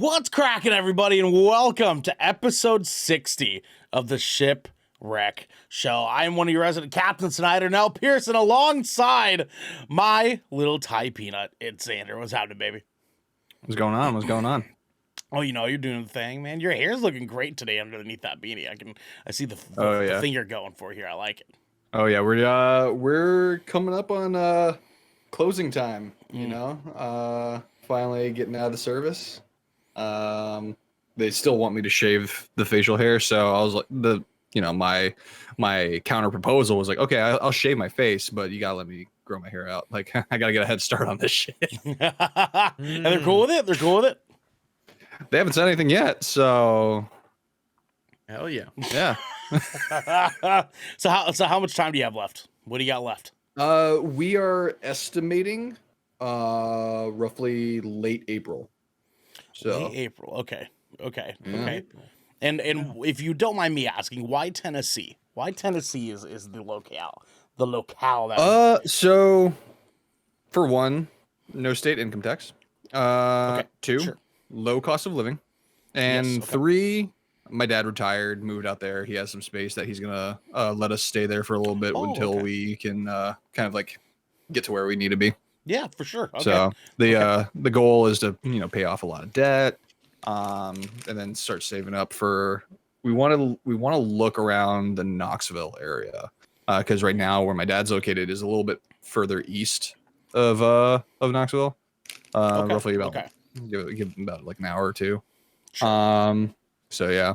What's cracking, everybody, and welcome to episode 60 of the Shipwreck Show. I am one of your resident captains tonight, Ernell Pearson, alongside my little Thai peanut. It's Xander. What's happening, baby? What's going on? What's going on? Oh, you know, you're doing the thing, man. Your hair's looking great today underneath that beanie. I see the thing you're going for here. I like it. Oh yeah, we're coming up on closing time. You know, finally getting out of the service. They still want me to shave the facial hair, so I was like, my counter proposal was like, okay, I'll shave my face, but you gotta let me grow my hair out. Like, I gotta get a head start on this shit. And they're cool with it. They're cool with it. They haven't said anything yet, so hell yeah, yeah. So how much time do you have left? What do you got left? We are estimating roughly late April. So Late April. Okay. And if you don't mind me asking, why Tennessee? Why Tennessee is the locale? The locale that so for one, no state income tax. Two, sure. Low cost of living. And yes, okay. Three, my dad retired, moved out there. He has some space that he's gonna let us stay there for a little bit until we can kind of like get to where we need to be. Yeah, for sure. Okay. So the goal is to pay off a lot of debt, and then start saving up for. We want to look around the Knoxville area, because right now where my dad's located is a little bit further east of Knoxville, roughly about give about like an hour or two. Sure. So yeah.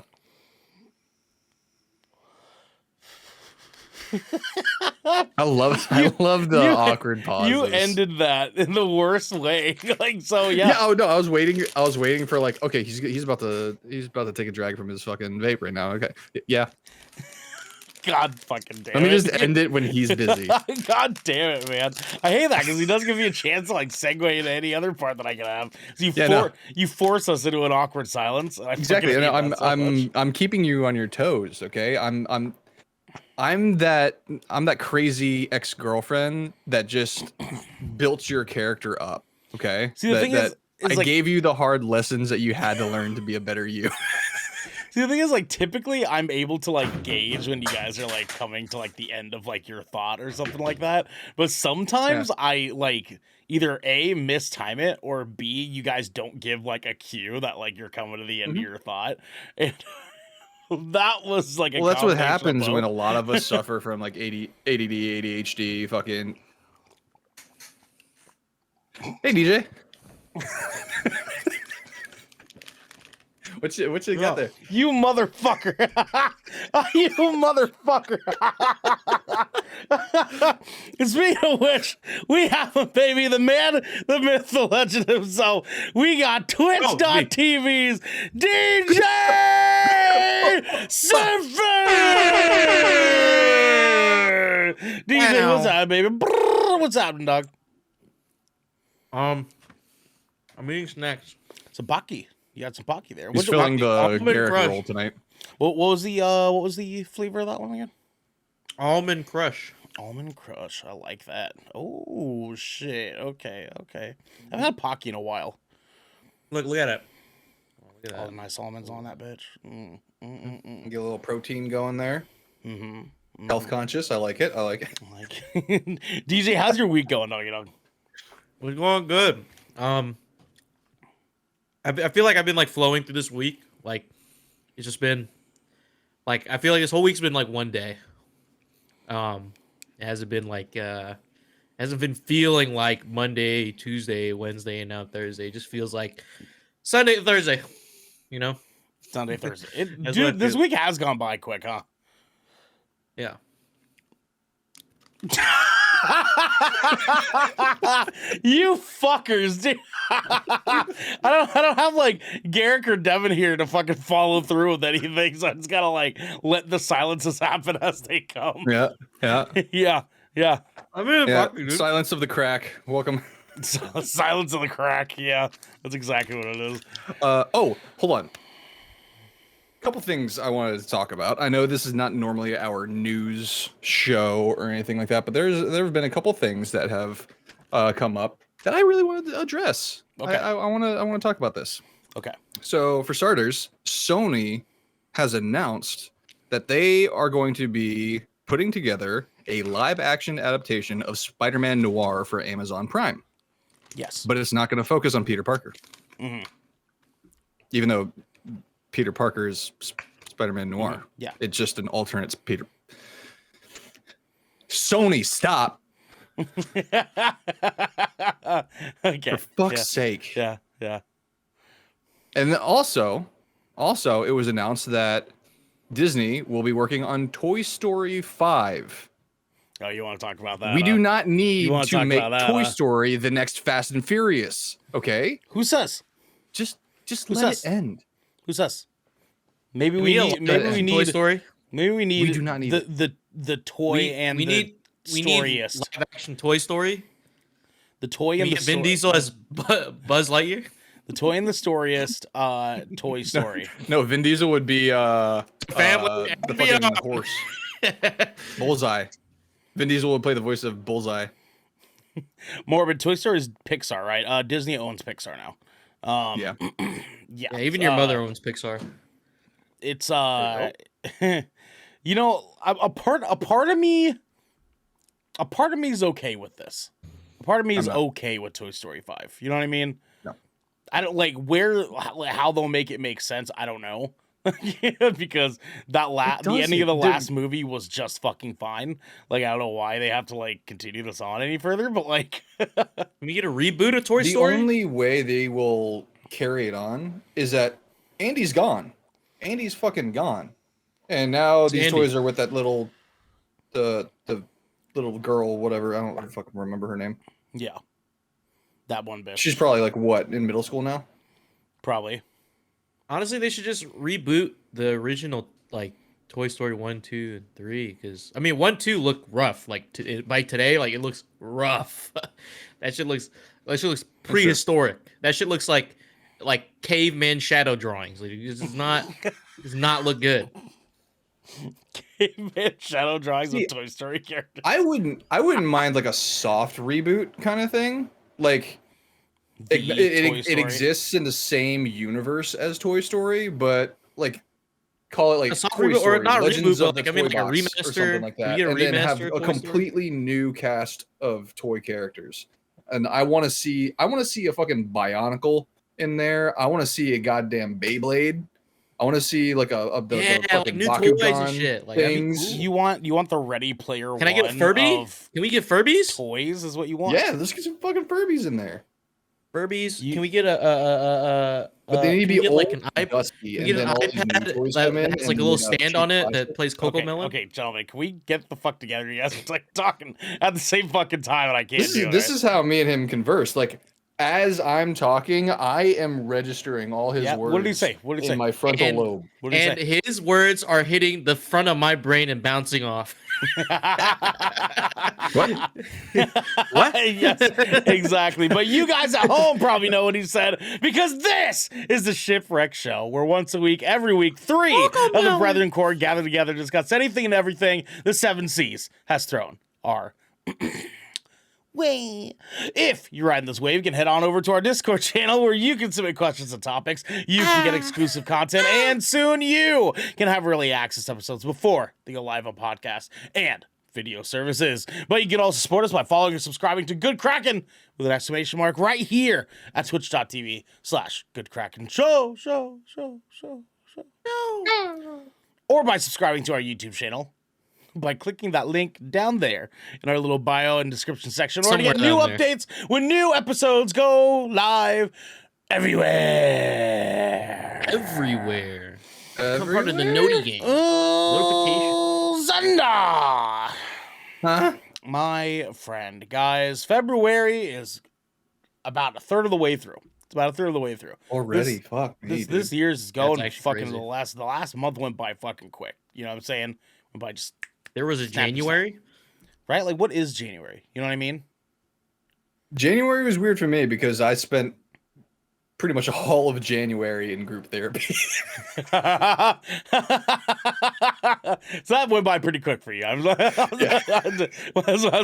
I love the awkward pauses. You ended that in the worst way. Like, so yeah. Yeah. Oh no, I was waiting for like, okay, he's about to take a drag from his fucking vape right now. Okay. Yeah. God fucking damn it. Let me just end it when he's busy. God damn it, man. I hate that because he doesn't give me a chance to like segue into any other part that I can have. So you force us into an awkward silence. Exactly. And I'm keeping you on your toes, okay? I'm that crazy ex-girlfriend that just built your character up, okay? See, the thing is I gave you the hard lessons that you had to learn to be a better you. See, the thing is, like, typically I'm able to, like, gauge when you guys are, like, coming to, like, the end of, like, your thought or something like that. But sometimes I, like, either A, mistime it, or B, you guys don't give, like, a cue that, like, you're coming to the end of your thought. And that was, like, well, that's what happens when a lot of us suffer from, like, ADD, ADHD, fucking... Hey, DJ. What you got there? You motherfucker. You motherfucker. Speaking of which, we have a baby, the man, the myth, the legend himself. We got Twitch.tv's DJ Surfer. DJ, what's up, baby? What's happening, dog? I'm eating snacks. Some Baki. You got some Pocky there. He's filling the Garrick roll tonight. What was the flavor of that one again? Almond Crush. Almond Crush. I like that. Oh shit. Okay. I haven't had Pocky in a while. Look at it. Look at all the nice almonds on that bitch. Get a little protein going there. Health conscious. I like it. DJ, how's your week going, dog? It's going good. I feel like I've been like flowing through this week. Like it's just been like I feel like this whole week's been like one day. It hasn't been like hasn't been feeling like Monday, Tuesday, Wednesday, and now Thursday. It just feels like Sunday, Thursday. You know, Sunday, Thursday. Dude, this week has gone by quick, huh? Yeah. You fuckers, dude. I don't have like Garrick or Devin here to fucking follow through with anything, so I just gotta like let the silences happen as they come. Yeah. I mean, silence of the crack. Welcome. Silence of the crack. Yeah, that's exactly what it is. Hold on. Couple things I wanted to talk about. I know this is not normally our news show or anything like that, but there have been a couple things that have come up that I really wanted to address. Okay. I want to talk about this. Okay. So for starters, Sony has announced that they are going to be putting together a live action adaptation of Spider-Man Noir for Amazon Prime. Yes. But it's not going to focus on Peter Parker. Mm-hmm. Even though Peter Parker is Spider-Man Noir. Mm-hmm. Yeah. It's just an alternate Peter. Sony, stop. Okay. For fuck's sake. Yeah. Yeah. And then also, it was announced that Disney will be working on Toy Story 5. Oh, you want to talk about that? We do not need wanna to talk make about that, Toy Story the next Fast and Furious. Okay? Who says? Just Who let says? it end. Who says? Maybe Do we we need. need Maybe we Toy need. Story. Maybe we need. We do not need the toy and we the need storyist. live action Toy Story. The toy Can and we the get Vin story- Diesel as Buzz Lightyear? The toy and the storyist. Toy Story. No, Vin Diesel would be Family the and fucking beyond. horse. Bullseye. Vin Diesel would play the voice of Bullseye. Morbid. Toy Story is Pixar, right? Disney owns Pixar now. Yeah. Yeah. Yeah, even your mother owns Pixar. It's you know, a part of me is okay with this. A part of me is not. okay with Toy Story 5. You know what I mean? No. I don't like how they'll make it make sense. I don't know. Because the ending of the last movie was just fucking fine. Like I don't know why they have to like continue this on any further, but like Can we get a reboot of Toy The Story? only way they will carry it on is that Andy's gone. Andy's fucking gone. And now these Andy. toys are with that little the little girl, whatever. I don't fucking remember her name. yeah. That one bitch. She's probably like what, in middle school now? Probably. Honestly, they should just reboot the original like Toy Story 1, 2, and 3. Because I mean, 1, 2 look rough. Like by today, like it looks rough. That shit looks prehistoric. That shit looks like caveman shadow drawings. Like it does not look good. Caveman shadow drawings See, of Toy Story characters. I wouldn't mind like a soft reboot kind of thing. Like The Toy it Story. exists in the same universe as Toy Story, but like call it like A soft Toy reboot, or Story, not Legends reboot, of like, the I mean, Toy like a Box or remaster. something like Can we that, get a and then have remaster of a Toy Story? completely new cast of toy characters. And I want to see a fucking Bionicle in there. I want to see a goddamn Beyblade. I want to see like the like fucking new toys and Bakugan shit. Like, that'd be things. cool. You want the Ready Player Can I get a One Furby? of Can we get Furbies? toys is what you want? Yeah, let's get some fucking Furbies in there. Furbies. You- Can we get a But they need to can be we get old, like an and iPad? dusty, Can and we get then an all these new iPad toys that come in, has and like a then little you have stand cheap on it plastic. that plays Coco Okay, Melon? okay, gentlemen, can we get the fuck together? You guys are like talking at the same fucking time, and I can't This do it. is how me and him converse. Like as I'm talking, I am registering all his Yeah, words. what did he say? What did he in say? my frontal And- lobe. What did And he say? his words are hitting the front of my brain and bouncing off. What? Yes, exactly. But you guys at home probably know what he said because this is the Shipwreck Show, where once a week, every week, three of the Brethren Corps gather together to discuss anything and everything the Seven Seas has thrown our way. If you're riding this wave, you can head on over to our Discord channel where you can submit questions and topics. You can get exclusive content, and soon you can have early access episodes before they go live on podcast and video services. But you can also support us by following and subscribing to Good Kraken with an exclamation mark right here at twitch.tv/Good Kraken Show. Or by subscribing to our YouTube channel by clicking that link down there in our little bio and description section, or to get Somewhere new down there. updates when new episodes go live everywhere. Everywhere. Become part of the Noti gang. Zunda! Huh? My friend, guys, February is about a third of the way through. It's about a third of the way through. Already? This- Fuck me, This dude. year's is going actually fucking crazy. the last month went by fucking quick. You know what I'm saying? Went by just There was a January. right. Like, what is January? You know what I mean? January was weird for me because I spent pretty much all of January in group therapy. So that went by pretty quick for you. As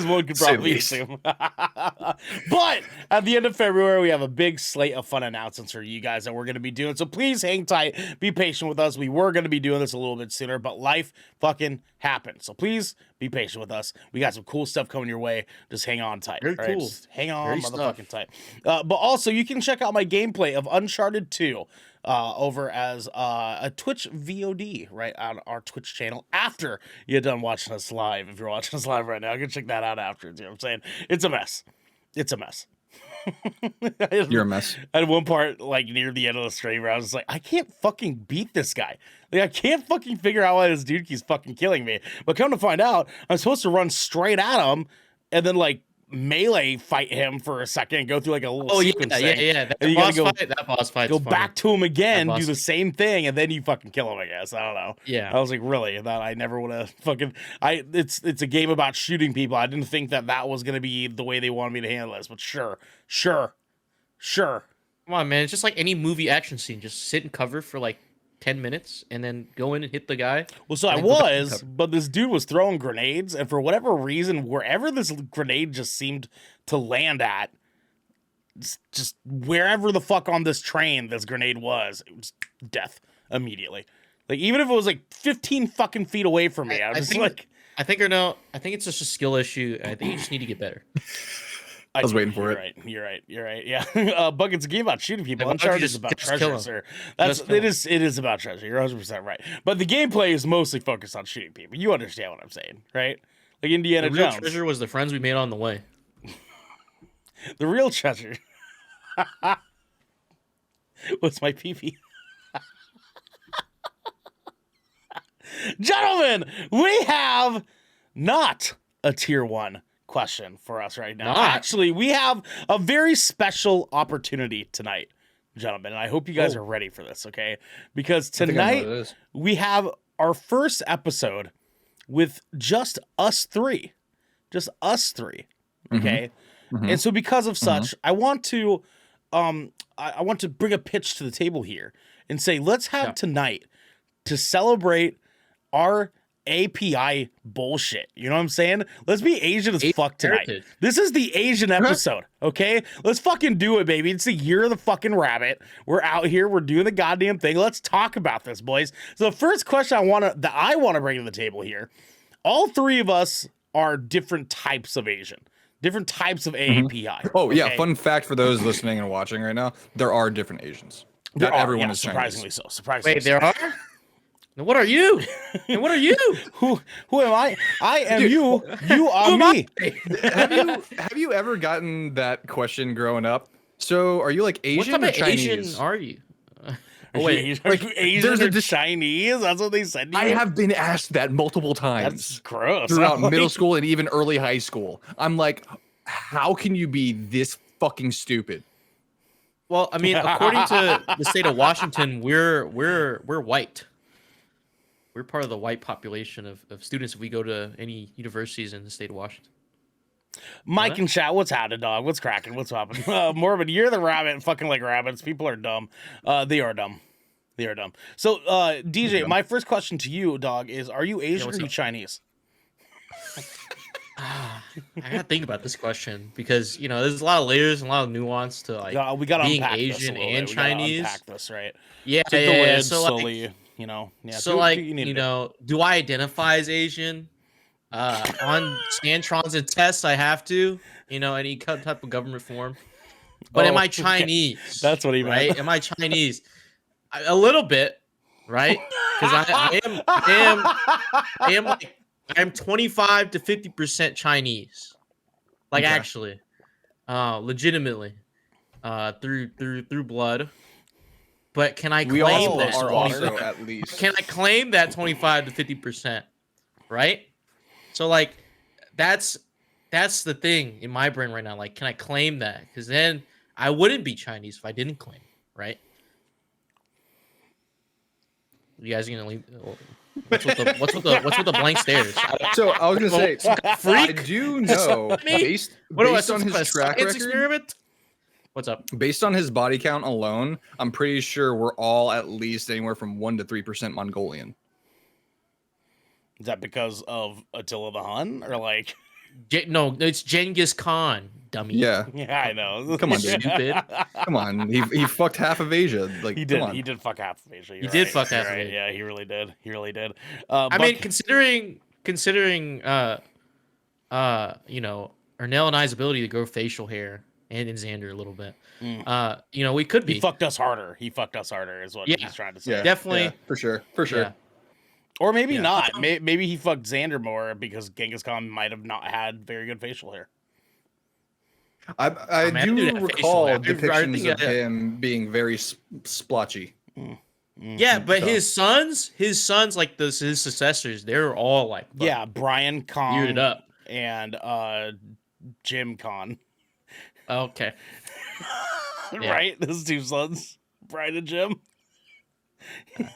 one could probably assume. But at the end of February, we have a big slate of fun announcements for you guys that we're going to be doing. So please hang tight. Be patient with us. We were going to be doing this a little bit sooner, but life fucking happened. So please be patient with us. We got some cool stuff coming your way. Just hang on tight. Very cool. Just hang on motherfucking tight. But also, you can check out my gameplay of Uncharted 2 over as a Twitch VOD, right, on our Twitch channel after you're done watching us live. If you're watching us live right now, you can check that out after. You know what I'm saying? It's a mess. It's a mess. You're a mess. At one part, like near the end of the stream, where I was just like, I can't fucking beat this guy. Like, I can't fucking figure out why this dude keeps fucking killing me. But come to find out, I'm supposed to run straight at him and then like melee fight him for a second and go through like a little sequence thing. That boss fight. Go back to him again, do the same thing, and then you fucking kill him, I guess. I don't know. Yeah. I was like, really? That I never would have fucking it's a game about shooting people. I didn't think that was gonna be the way they wanted me to handle this, but sure. Come on, man. It's just like any movie action scene. Just sit and cover for like 10 minutes and then go in and hit the guy. Well, so I was, but this dude was throwing grenades, and for whatever reason, wherever this grenade just seemed to land at, just wherever the fuck on this train this grenade was, it was death immediately. Like, even if it was like 15 fucking feet away from me, I was like... I think it's just a skill issue. I think you just need to get better. I was waiting for it. You're right. Yeah. Bucket's a game about shooting people. Uncharted is about treasure, sir. It is about treasure. You're 100% right. But the gameplay is mostly focused on shooting people. You understand what I'm saying, right? Like Indiana Jones. The real treasure was the friends we made on the way. The real treasure was my pee-pee. Gentlemen, we have not a tier 1 question for us right now. Actually, we have a very special opportunity tonight, gentlemen, and I hope you guys are ready for this, okay? Because tonight we have our first episode with just us three. Okay? Mm-hmm. And so because of such, I want to bring a pitch to the table here and say, let's have tonight to celebrate our API bullshit. You know what I'm saying? Let's be Asian as fuck tonight. This is the Asian episode, okay? Let's fucking do it, baby. It's the year of the fucking rabbit. We're out here. We're doing the goddamn thing. Let's talk about this, boys. So the first question I want to bring to the table here, all three of us are different types of Asian. Different types of API. Oh, yeah. Fun fact for those listening and watching right now, there are different Asians. Not everyone is surprisingly Chinese. so. Surprisingly Wait, there are? And what are you? And what are you? Who am I? I am you. You are me. Have you ever gotten that question growing up? So are you like Asian or Chinese? Asian are you? Wait, like Asian or Chinese? That's what they said to you? I have been asked that multiple times. That's gross. Throughout middle school and even early high school. I'm like, how can you be this fucking stupid? Well, I mean, according to the state of Washington, we're white. We're part of the white population of students if we go to any universities in the state of Washington. Mike and chat, what's happening, dog? What's cracking? What's popping? Morbid, you're the rabbit. Fucking like rabbits. People are dumb. They are dumb. So, DJ, my first question to you, dog, is: are you Asian or are you Chinese? I gotta think about this question because there's a lot of layers and a lot of nuance to like we gotta being unpack Asian this and Chinese. Unpack this, right? Yeah, Take the lid so slowly. Like, do I identify as Asian? On Scantrons and tests, I have to, any type of government form. But am I Chinese? Okay. That's what he meant. Right? Am I Chinese? A little bit, right? Because I am 25 to 50% Chinese. Like actually, legitimately, through blood. But can I claim that? Also, at least. Can I claim that 25 to 50%? Right? So like, that's the thing in my brain right now. Like, can I claim that? Because then I wouldn't be Chinese if I didn't claim, right? You guys are gonna leave? What's with the blank stares? So I was gonna say, freak. I do know based on his track record. Experiment? What's up? Based on his body count alone, I'm pretty sure we're all at least anywhere from 1% to 3% Mongolian. Is that because of Attila the Hun, or like? No, it's Genghis Khan, dummy. Yeah. Yeah, I know. Come on, dude. Stupid. Come on. He fucked half of Asia. Like, He come did. on. He did fuck half of Asia. He did fuck half of right. Asia. Yeah, he really did. He really did. I mean, considering, you know, Ernell and I's ability to grow facial hair, and in Xander a little bit, you know, we could be. He fucked us harder. He fucked us harder, is what he's trying to say. Yeah, Definitely. yeah, for sure. For sure. Yeah. Or maybe Yeah. not. Maybe he fucked Xander more because Genghis Khan might have not had very good facial hair. I mean, I do do that recall facial. I depictions think of him being very splotchy. Yeah, but So- his sons, like his successors, they're all like Yeah, Brian Khan bearded up. and Jim Khan. Okay. Yeah. Right? His two sons, Brian and Jim. He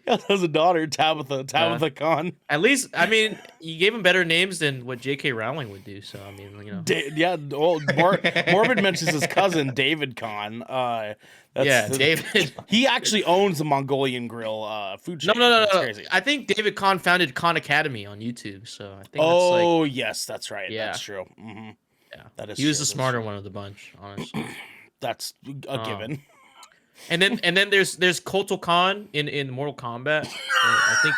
also has a daughter, Tabitha Khan. At least, I mean, you gave him better names than what J.K. Rowling would do. So I mean, you know. Morbid mentions his cousin David Khan. David. He actually owns the Mongolian Grill food chain. No. That's crazy. I think David Khan founded Khan Academy on YouTube. So I think Oh, that's yes, that's right. Yeah. That's true. Mm-hmm. yeah, That is he was true. the That's smarter one of the bunch, honestly. That's a given. And then there's Kotal Khan in Mortal Kombat. I think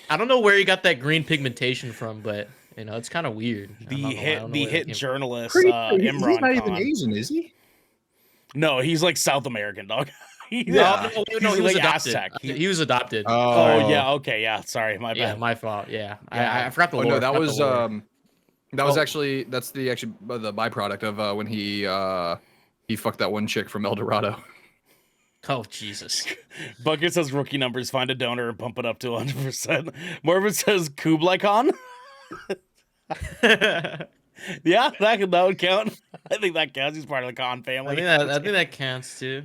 I don't know where he got that green pigmentation from, but you know it's kind of weird. The hit journalist He's Imran not even Khan. Asian, is he? No, he's like South American, dog. No, he was like adopted. Aztec. He was adopted. Oh yeah, okay, yeah. Sorry, my yeah, bad. my fault. Yeah, Yeah. I forgot the Oh lore. no, that forgot was the lore. that was Oh. actually the byproduct of when he fucked that one chick from El Dorado. Oh Jesus. Bucket says rookie numbers. Find a donor and pump it up to 100%. Morbid says Kublai Khan. Yeah, that would count. I think that counts. He's part of the Khan I family. think that counts too.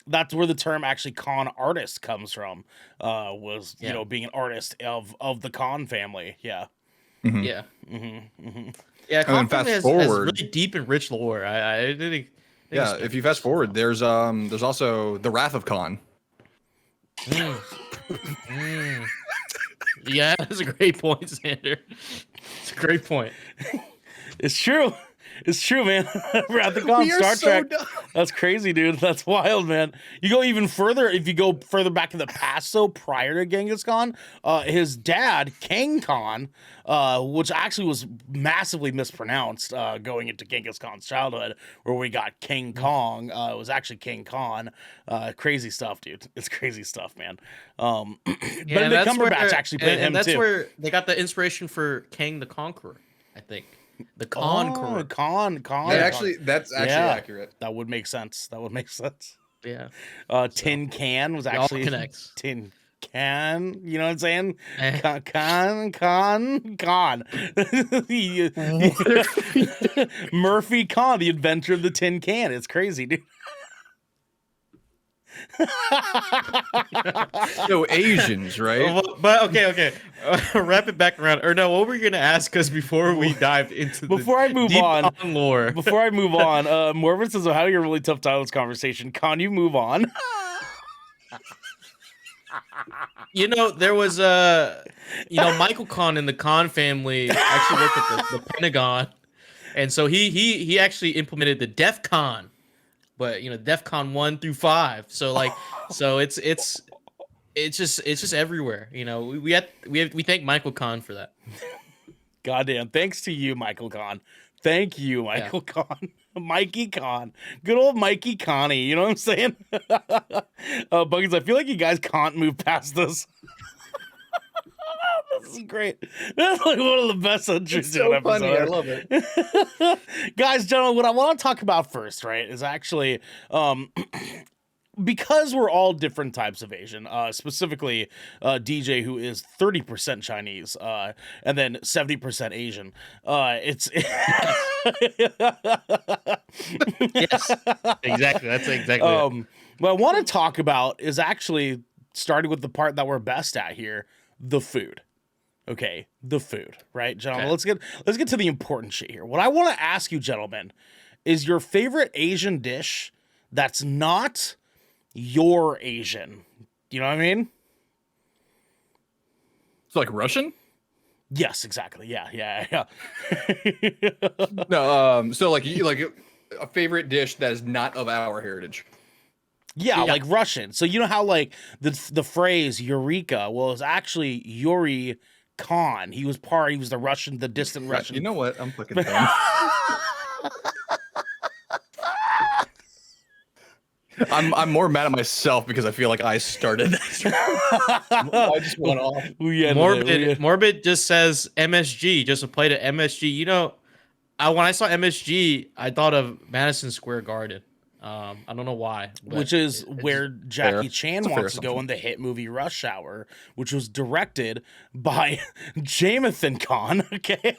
That's where the term actually Khan artist comes from. Was you Yeah. know being an artist of the Khan family. Yeah. Yeah. Mm-hmm. Yeah, Khan then fast family has forward- really deep and rich lore. I think. Yeah, if you fast forward, there's also the Wrath of Khan. Yeah, that's a great point, Xander. It's a great point. It's true. It's true, man. Wrath of Khan, We are Star so Trek. dumb. That's crazy, dude. That's wild, man. You go even further, if you go further back in the past, though, prior to Genghis Khan, his dad, Kang Khan, which actually was massively mispronounced going into Genghis Khan's childhood, where we got King Kong. It was actually King Khan. Crazy stuff, dude. It's crazy stuff, man. Benedict Cumberbatch actually played him, and that's too. where they got the inspiration for Kang the Conqueror, I think. The Conqueror. Khan. That's actually Yeah. accurate. That would make sense. Yeah. Tin Can was It all actually connects. Tin Can. You know what I'm saying? Eh. Khan. Murphy Khan, the inventor of the tin can. It's crazy, dude. So Asians, right? Well, but okay. Wrap it back around. Or no, what were you gonna ask us before we dive into Before I move deep on- Khan lore? Before I move on, Morvin says, I'm having a really tough time with this conversation. Can you move on? You know, there was Michael Khan in the Khan family actually worked at the Pentagon, and so he actually implemented the DEF CON, but DEF CON 1 through 5. So it's just everywhere. We thank Michael Khan for that. Goddamn. Thanks to you, Michael Khan. Thank you, Michael Khan. Mikey Khan. Good old Mikey Connie. You know what I'm saying? Buggins, I feel like you guys can't move past this. This is great. That's like one of the best entries to an episode. funny. I love it. Guys, gentlemen, what I want to talk about first, right, is actually because we're all different types of Asian, specifically DJ, who is 30% Chinese, and then 70% Asian. It's Yes, exactly. That's exactly it. what I want to talk about is actually starting with the part that we're best at here, the food. Okay, the food, right, gentlemen? Okay. Let's get to the important shit here. What I want to ask you, gentlemen, is your favorite Asian dish that's not your Asian. You know what I mean? It's like Russian? Yes, exactly. Yeah. No, so like you like a favorite dish that is not of our heritage. Yeah, Yeah. like Russian. So you know how like the phrase Eureka, well, it's actually Yuri Khan. He was the Russian, the distant Russian. You know what? I'm fucking done. I'm more mad at myself because I feel like I started this. I just went off. Morbid just says MSG, just a plate of MSG. You know, when I saw MSG, I thought of Madison Square Garden. I don't know why, but Which is where Jackie fair. Chan It's a fair wants to go assumption. in the hit movie Rush Hour, which was directed by Jamathan Khan. Okay.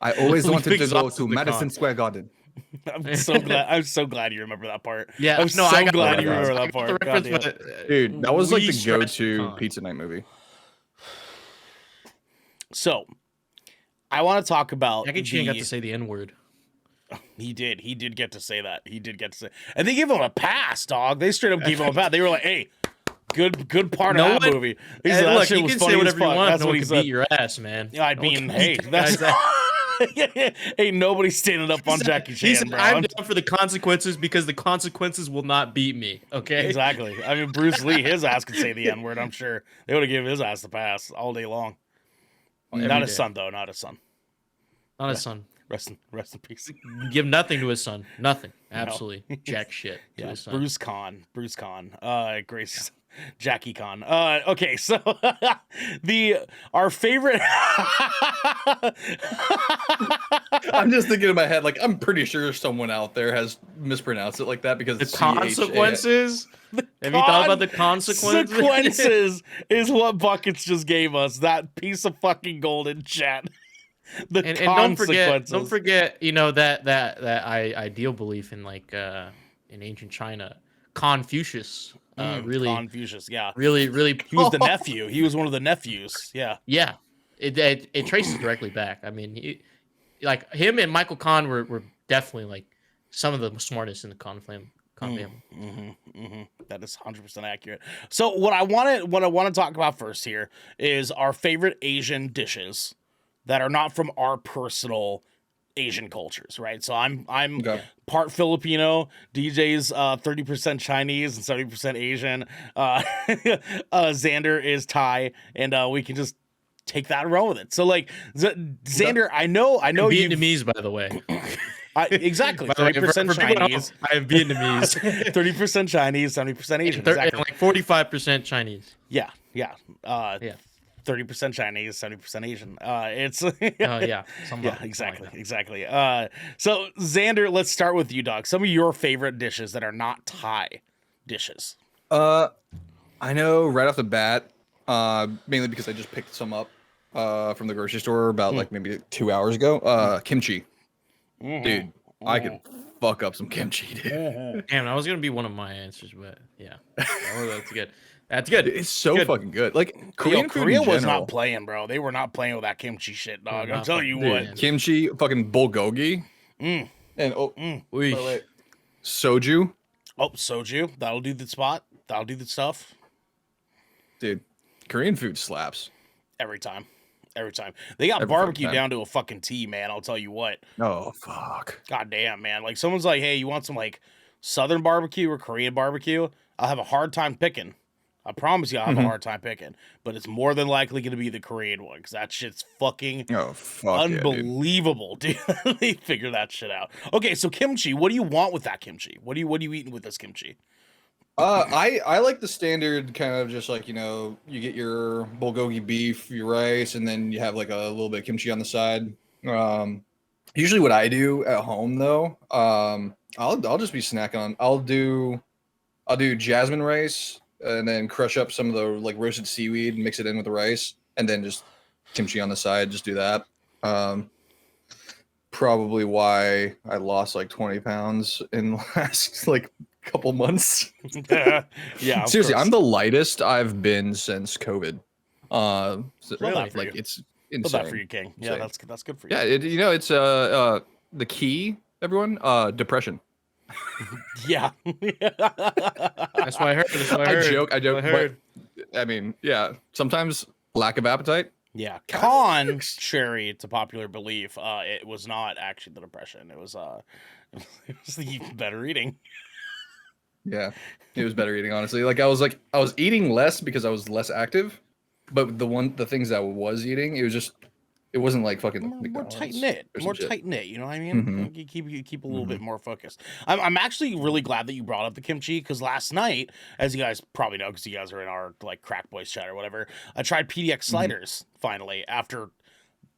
I always We've wanted to go exhausted to the Madison con. Square Garden. I'm so glad. I'm so glad you remember that part. Yeah, I'm no, so I got glad the you reference. remember I that got the part. God reference, damn. but, Dude, that was like we the stressed the go-to con. pizza night movie. So, I want to talk about Jackie Chan got to say the N word. He did. He did get to say that. He did get to say, and they gave him a pass, dog. They straight up gave him a pass. They were like, "Hey, good part No of that one- movie." He said, Hey, that look, shit you was can funny say as whatever you fuck. want. That's No what one he can said. beat your ass, man. I No one mean, can hey, beat that's guys that- ain't nobody standing up on Jackie He Chan, said, bro. I'm down for the consequences because the consequences will not beat me. Okay. Exactly. I mean, Bruce Lee, his ass could say the N word. I'm sure they would have given his ass the pass all day long. Every Not his day. son, though. Not his son. Not his son. Rest in peace. Give nothing to his son. Nothing. Absolutely. Jack shit to Yeah, his son. Bruce Conn. Grace. Jackie Conn. Okay, so our favorite. I'm just thinking in my head, like, I'm pretty sure someone out there has mispronounced it like that because The it's consequences? Have you thought about the consequences? Consequences is what Buckets just gave us. That piece of fucking gold in chat. The And consequences. don't forget, you know, that ideal belief in like in ancient China, Confucius. Really, Confucius. Yeah, really. he was the nephew. He was one of the nephews. Yeah. Yeah, it traces directly back. I mean, like him and Michael Kahn were definitely like some of the smartest in the Kahn family. That is 100% accurate. So what I want to talk about first here is our favorite Asian dishes that are not from our personal Asian cultures, right? So I'm Okay. part Filipino, DJ's 30% Chinese and 70% Asian. Xander is Thai, and we can just take that and run with it. So like Xander, I know you Vietnamese, by the way. exactly By the way, 30% for people at Chinese, home, I am Vietnamese. 30% Chinese, 70% Asian. And Exactly. like 45% Chinese. Yeah. Yeah. 30% Chinese, 70% Asian. It's Yeah. yeah, exactly. So Xander, let's start with you, dog. Some of your favorite dishes that are not Thai dishes. I know right off the bat, mainly because I just picked some up from the grocery store about like maybe 2 hours ago. Kimchi. Dude, I could fuck up some kimchi, dude. Damn, that was gonna be one of my answers, but yeah. Oh, that's good. That's good. It's so Good. fucking good. Like Korea Korean food in was general. not playing, bro. They were not playing with that kimchi shit, dog. I'm not telling you fucking what. playing. Kimchi, fucking bulgogi, and Oy. wait, soju, Oh, soju. That'll do the spot. That'll do the stuff dude. Korean food slaps. every time. They got Every fucking barbecue time. down to a fucking T, man. I'll tell you what. Oh fuck. God damn, man. Like someone's like, hey, you want some like Southern barbecue or Korean barbecue? I'll have a hard time picking. I promise you I'll have a hard time picking. But it's more than likely going to be the Korean one because that shit's fucking Oh fuck. unbelievable, dude. They figure that shit out. Okay, so kimchi, what do you want with that kimchi? What are you eating with this kimchi? I like the standard kind of just like, you know, you get your bulgogi beef, your rice, and then you have like a little bit of kimchi on the side. Usually what I do at home though, I'll just be snacking on. I'll do jasmine rice and then crush up some of the like roasted seaweed and mix it in with the rice, and then just kimchi on the side. Just do that. Probably why I lost like 20 pounds in the last like couple months. Yeah, of Seriously, course. I'm the lightest I've been since COVID. Love that for Like you. it's Love insane. that for you, King. Yeah, Insane. that's good for you. Yeah, you know, it's the key, everyone. Depression. Yeah. That's what I heard. That's what I I heard. joke, That's what I heard. but I mean, yeah, sometimes lack of appetite. Yeah, Kinda con works. cherry. It's a popular belief. It was not actually the depression. It was it was the better eating. Yeah, it was better eating, honestly. Like I was eating less because I was less active, but the things that I was eating, it wasn't like fucking More McDonald's tight knit, or some more shit. tight knit. You know what I mean? Mhm. Like, you keep a little bit more focused. I'm actually really glad that you brought up the kimchi because last night, as you guys probably know, because you guys are in our like crack boys chat or whatever, I tried PDX sliders finally after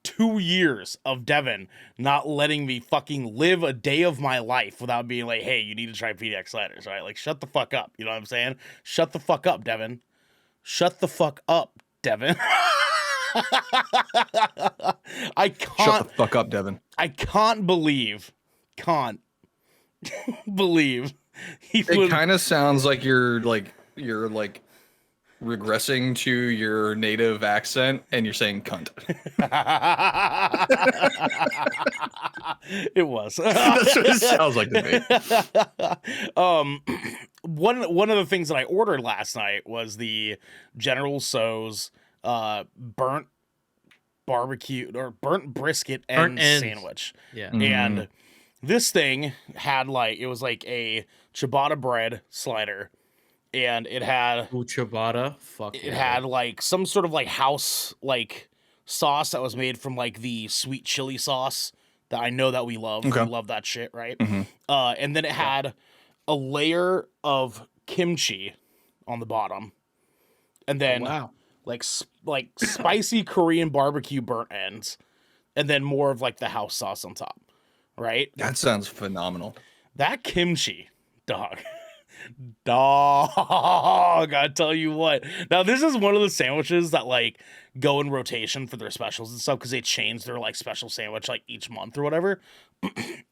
2 years of Devin not letting me fucking live a day of my life without being like, hey, you need to try PDX sliders, right? Like, shut the fuck up. You know what I'm saying? Shut the fuck up, Devin. Shut the fuck up, Devin. I Shut can't the fuck up, Devin. I can't believe he It would kind of sounds like you're regressing to your native accent and you're saying cunt. it was. That's what it sounds like to me. One of the things that I ordered last night was the General So's burnt barbecue or burnt brisket Burnt and ends. sandwich. Yeah. And this thing had it was like a ciabatta bread slider, and it had Ooh, ciabatta. Fuck. it had like some sort of like house like sauce that was made from like the sweet chili sauce that I know that we love. Okay. We love that shit, right? Mhm. And then it had a layer of kimchi on the bottom, and then Wow. like spicy Korean barbecue burnt ends, and then more of like the house sauce on top, right? That sounds phenomenal. That kimchi, dog. Dog, I tell you what. Now, this is one of the sandwiches that like go in rotation for their specials and stuff because they change their like special sandwich like each month or whatever.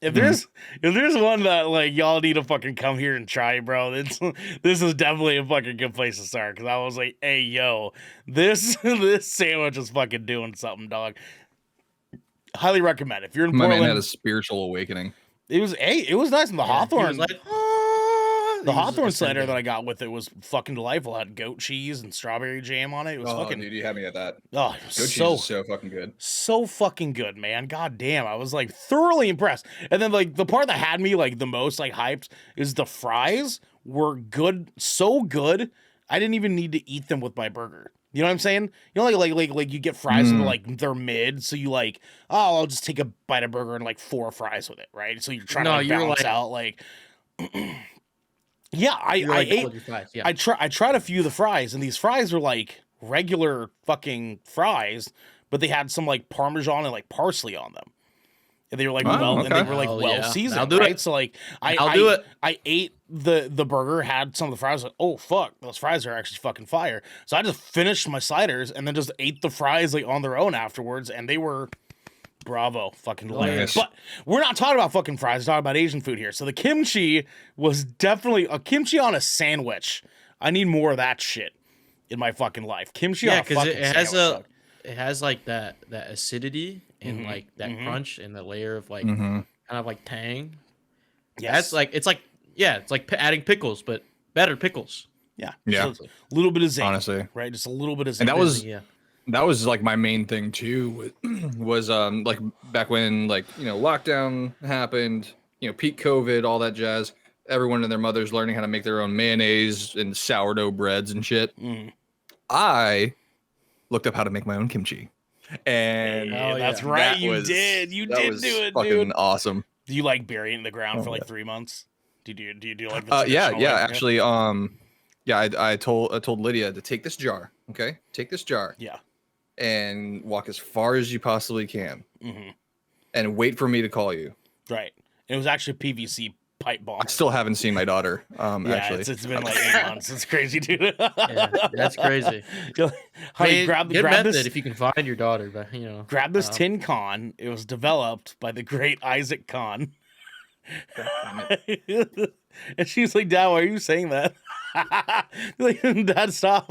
If there's one that like y'all need to fucking come here and try, bro, this is definitely a fucking good place to start because I was like, hey yo, this sandwich is fucking doing something, dog. Highly recommend. If you're in My man Portland, had a spiritual awakening. it was nice. And the Yeah, he Hawthorne, was like, the he was Hawthorne slider ascending. that I got with it was fucking delightful. It had goat cheese and strawberry jam on it. It was fucking dude, you had me at that. oh, it was Goat cheese so is so fucking good. so fucking good, man. God damn, I was like thoroughly impressed. And then like the part that had me like the most like hyped is the fries were good, so good. I didn't even need to eat them with my burger. You know what I'm saying? You know, like you get fries and they're mid, so you like, oh, I'll just take a bite of burger and like 4 fries with it, right? So you're trying to No, like, you were balance like- out like. Yeah, I You were, like, ate. double your fries, yeah. I tried a few of the fries, and these fries were like regular fucking fries, but they had some like Parmesan and like parsley on them. And they were like Oh, and they okay. were like Oh, well yeah. I'll seasoned, do right? it. So like I'll do it. I ate the burger, had some of the fries, like, oh fuck, those fries are actually fucking fire. So I just finished my sliders and then just ate the fries like on their own afterwards, and they were bravo, fucking delicious. Nice. But we're not talking about fucking fries, we're talking about Asian food here. So the kimchi was definitely a kimchi on a sandwich. I need more of that shit in my fucking life. Kimchi on Yeah, a because fucking it has sandwich, dog. it has like that acidity and like that crunch and the layer of like kind of like tang. Yes. That's like it's like adding pickles, but better pickles. Yeah. Yeah. So a little bit of zing. Honestly. Right? Just a little bit of zing. And that was Yeah. that was like my main thing too was like back when like lockdown happened, peak COVID, all that jazz. Everyone and their mothers learning how to make their own mayonnaise and sourdough breads and shit. I looked up how to make my own kimchi, and Yeah, Oh, that's yeah. right. that You was- did. You that did was do it, fucking dude. awesome. Do you like bury it in the ground for Oh, like yeah. 3 months? Do you do like the Yeah, traditional yeah. way? Actually, yeah. I told Lydia to take this jar. Okay, take this jar Yeah. and walk as far as you possibly can, Mm-hmm. and wait for me to call you. Right. And it was actually PVC pipe bomb. I still haven't seen my daughter. Yeah, Actually, it's been like 8 months. It's crazy, dude. Yeah, that's crazy. Honey, I mean, grab good method this. if you can find your daughter, but Grab this um, tin con. It was developed by the great Isaac Kahn. And she's like, Dad, why are you saying that? Like, Dad, stop.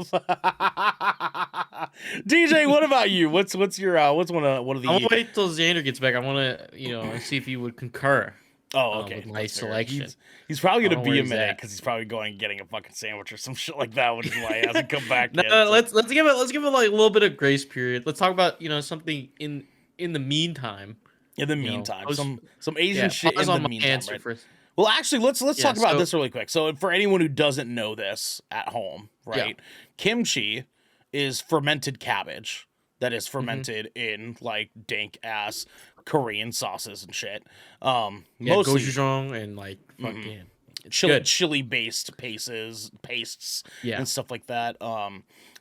DJ, what about you? What's your what's one of I want the to wait till Xander gets back. I want to see if he would concur. Oh, okay. with my That's fair. selection. He's probably I gonna don't know be where a he's minute at. because he's probably going and getting a fucking sandwich or some shit like that, which is why he hasn't come back No, yet. So. let's give it like a little bit of grace period. Let's talk about something in the meantime. In the You know, meantime, post, some Asian yeah, shit pause in the on my meantime, answer right? first. Well, actually, let's Yeah, talk about so this really quick. So, for anyone who doesn't know this at home, yeah, right? Kimchi is fermented cabbage that is hmm fermented in like dank ass Korean sauces and shit. yeah, Mostly gochujang and like mhm, fucking, it's good. chili based pastes Yeah, and stuff like that.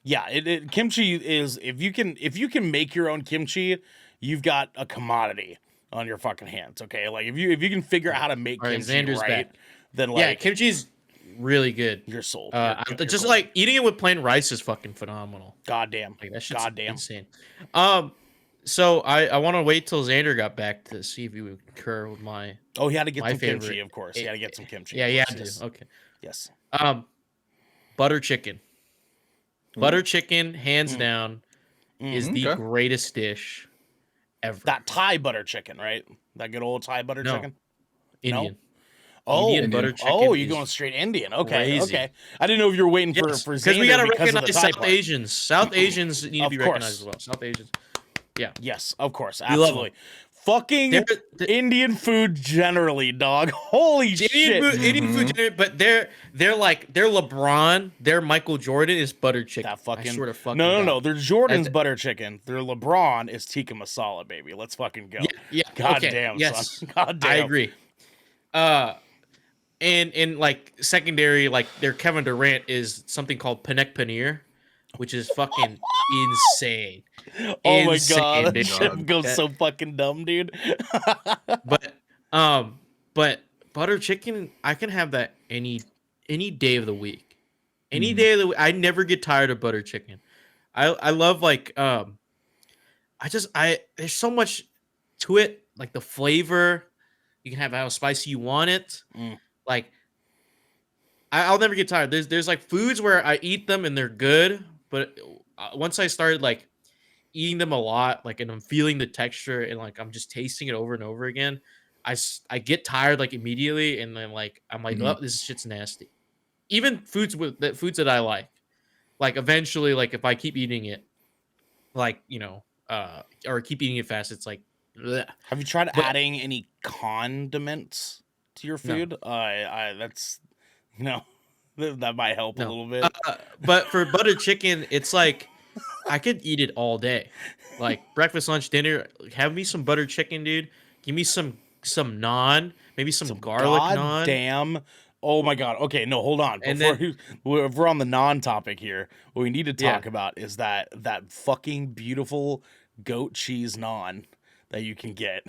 Yeah, kimchi is if you can make your own kimchi, you've got a commodity on your fucking hands. Okay, like if you can figure out how to make all right, kimchi Xander's right, back. then Yeah, like kimchi's really good. you're sold. You're Just golden. like eating it with plain rice is fucking phenomenal. Goddamn, Like that shit's goddamn. insane. Um, so I want to wait till Xander got back to see if he would concur with Oh, he had to get my some favorite. kimchi, of course. He had to get some kimchi. Yeah, Of yeah, course. I do. Yes, Okay. yes. Um, butter chicken. Mm, Butter chicken, hands mm, down, is mm. the Okay. greatest dish ever. That Thai butter chicken, right? That good old Thai butter No, chicken. No. Indian. Oh, Indian Indian. butter chicken you're going is straight Indian. Okay, crazy. okay. I didn't know if you were waiting Yes, for because we gotta Xander because of the recognize Thai South part. Asians. South Asians need to Of be recognized course. as well. South Asians. Yeah, Yes, of course. we love them. Absolutely. Fucking Indian food generally, dog. Holy shit. Indian food, but they're LeBron, their Michael Jordan is butter chicken. That fucking I swear to fucking no. God. They're Jordan's That's- butter chicken. Their LeBron is tikka masala, baby. Let's fucking go. Yeah, God okay, damn, yes, son. God damn. I agree. And like secondary, like their Kevin Durant is something called panek paneer, which is fucking insane. Oh my Insane, god, that dude. shit goes That- so fucking dumb, dude. But but butter chicken, I can have that any day of the week. Any day of the week. I never get tired of butter chicken. I love like there's so much to it, like the flavor. You can have how spicy you want it. Mm. Like I'll never get tired. There's like foods where I eat them and they're good, but once I started like eating them a lot, like, and I'm feeling the texture and like I'm just tasting it over and over again, I get tired like immediately, and then like I'm like, Mhm. oh, this shit's nasty. Even foods that I like eventually, like if I keep eating it, like or keep eating it fast, it's like, bleh. Have you tried But- adding any condiments to your No. food? That's no. That might help a No. little bit. But for butter chicken, it's like I could eat it all day, like breakfast, lunch, dinner. Have me some butter chicken, dude. Give me some naan, maybe some garlic naan. Damn. Oh my god. Okay, no, hold on. And If we're on the non-topic here, what we need to Yeah. talk about is that fucking beautiful goat cheese naan that you can get.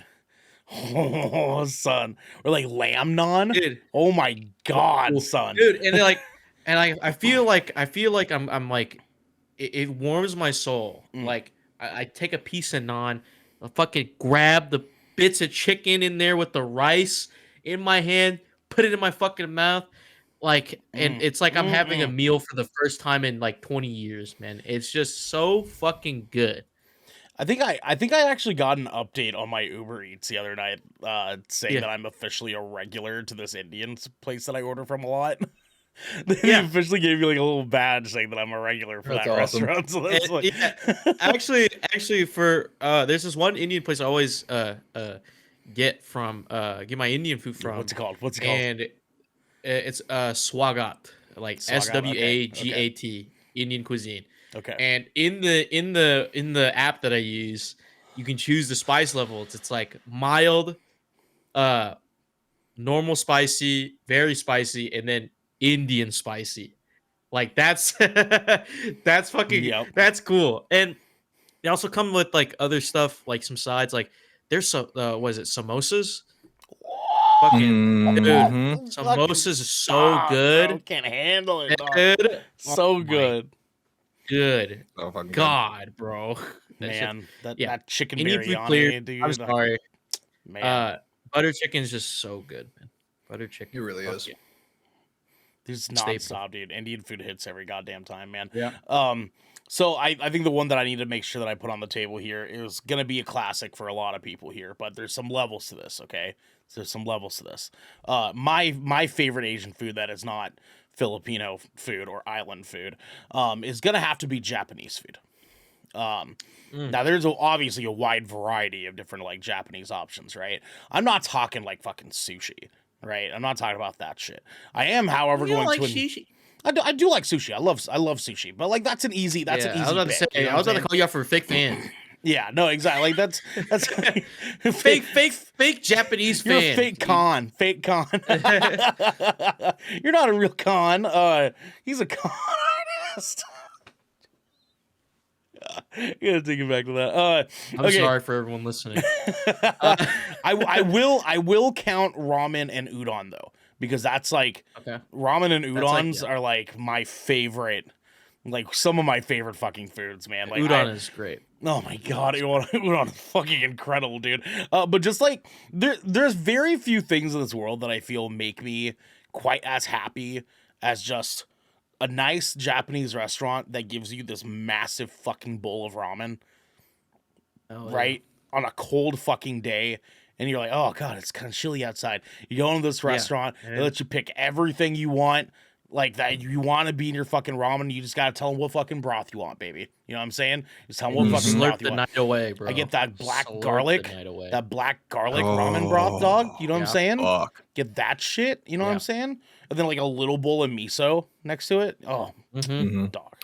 Oh, son. Or like lamb naan. Dude. Oh my god, son. Dude, and then like, and I feel like I'm like, it warms my soul. Mm. Like I take a piece of naan, I fucking grab the bits of chicken in there with the rice in my hand, put it in my fucking mouth, like, and Mm. it's like I'm having a Mm-mm. meal for the first time in like 20 years, man. It's just so fucking good. I think I actually got an update on my Uber Eats the other night, saying Yeah. that I'm officially a regular to this Indian place that I order from a lot. They Yeah. officially gave me like a little badge saying that I'm a regular for That's that awesome. restaurant. So that's And, like, yeah, actually, for there's this one Indian place I always get my Indian food from. what's it called? What's it called? And it's Swagat, like Swagat, Swagat, Indian cuisine. Okay. And in the app that I use, you can choose the spice levels. It's like mild, normal spicy, very spicy, and then Indian spicy. Like that's that's fucking Yep. that's cool. And they also come with like other stuff, like some sides. Like there's some was it samosas? Fucking dude, Mhm. samosas is so Dog, good. bro, can't handle it. Dog. Dude, So my good, good. So fucking good. God, bro. That shit- man. That yeah. that chicken Indian food biryani, cleared. dude. I'm sorry. Man. Butter chicken is just so good, man. Butter chicken. It really Fuck is. yeah. There's Staple. nonstop, dude. Indian food hits every goddamn time, man. Yeah. So I think the one that I need to make sure that I put on the table here is gonna be a classic for a lot of people here, but there's some levels to this, okay? So there's some levels to this. My favorite Asian food that is not Filipino food or island food, is gonna have to be Japanese food. Now there's obviously a wide variety of different like Japanese options, right? I'm not talking like fucking sushi, right? I'm not talking about that shit. I am, however, You don't going like to. sushi? I do like sushi. I love sushi, but like that's an easy I was about to say. pick, you know I was what about I'm to call you out for a fake fan. yeah, no, exactly. Like that's fake Japanese You're fan. a fake con. You're not a real con. He's a con artist. You gotta take it back to that. I'm okay. sorry for everyone listening. I will count ramen and udon though, because that's like Okay. ramen and That's like, udons yeah. are like my favorite, like some of my favorite fucking foods, man. Like Udon is great. oh my god, udon is fucking incredible, dude. But just like there's very few things in this world that I feel make me quite as happy as just a nice Japanese restaurant that gives you this massive fucking bowl of ramen, Oh, right? On a cold fucking day. And you're like, oh god, it's kind of chilly outside. You go into this restaurant, they let you pick everything you want, like that you want to be in your fucking ramen. You just gotta tell them what fucking broth you want, baby. You know what I'm saying? Just tell them what You fucking slurp broth you the want. night away, bro. I get that black Slurp garlic, the night away. that black garlic ramen broth, dog. You know what I'm Yeah. saying? Fuck. Get that shit. You know what Yeah. I'm saying? And then like a little bowl of miso next to it. Oh, Mhm. dog.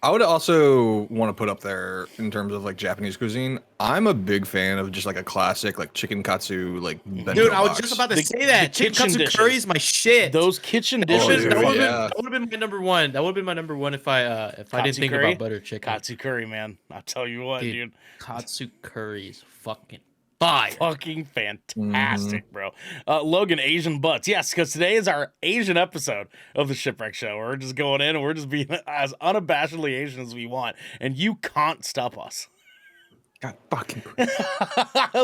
I would also want to put up there in terms of like Japanese cuisine. I'm a big fan of just like a classic like chicken katsu like bento Dude, I was box. just about to The- say that. the Chicken kitchen katsu dishes. curry is my shit. Those kitchen That dishes. dude, are would yeah. have been my number one. That would have been my number one if I didn't Katsu think curry? about butter chicken. Katsu curry, man. I'll tell you what, dude. Katsu curry is fucking fire. Fucking fantastic, bro. Logan, Asian butts. Yes, because today is our Asian episode of the Shipwreck Show. We're just going in and we're just being as unabashedly Asian as we want. And you can't stop us. God fucking.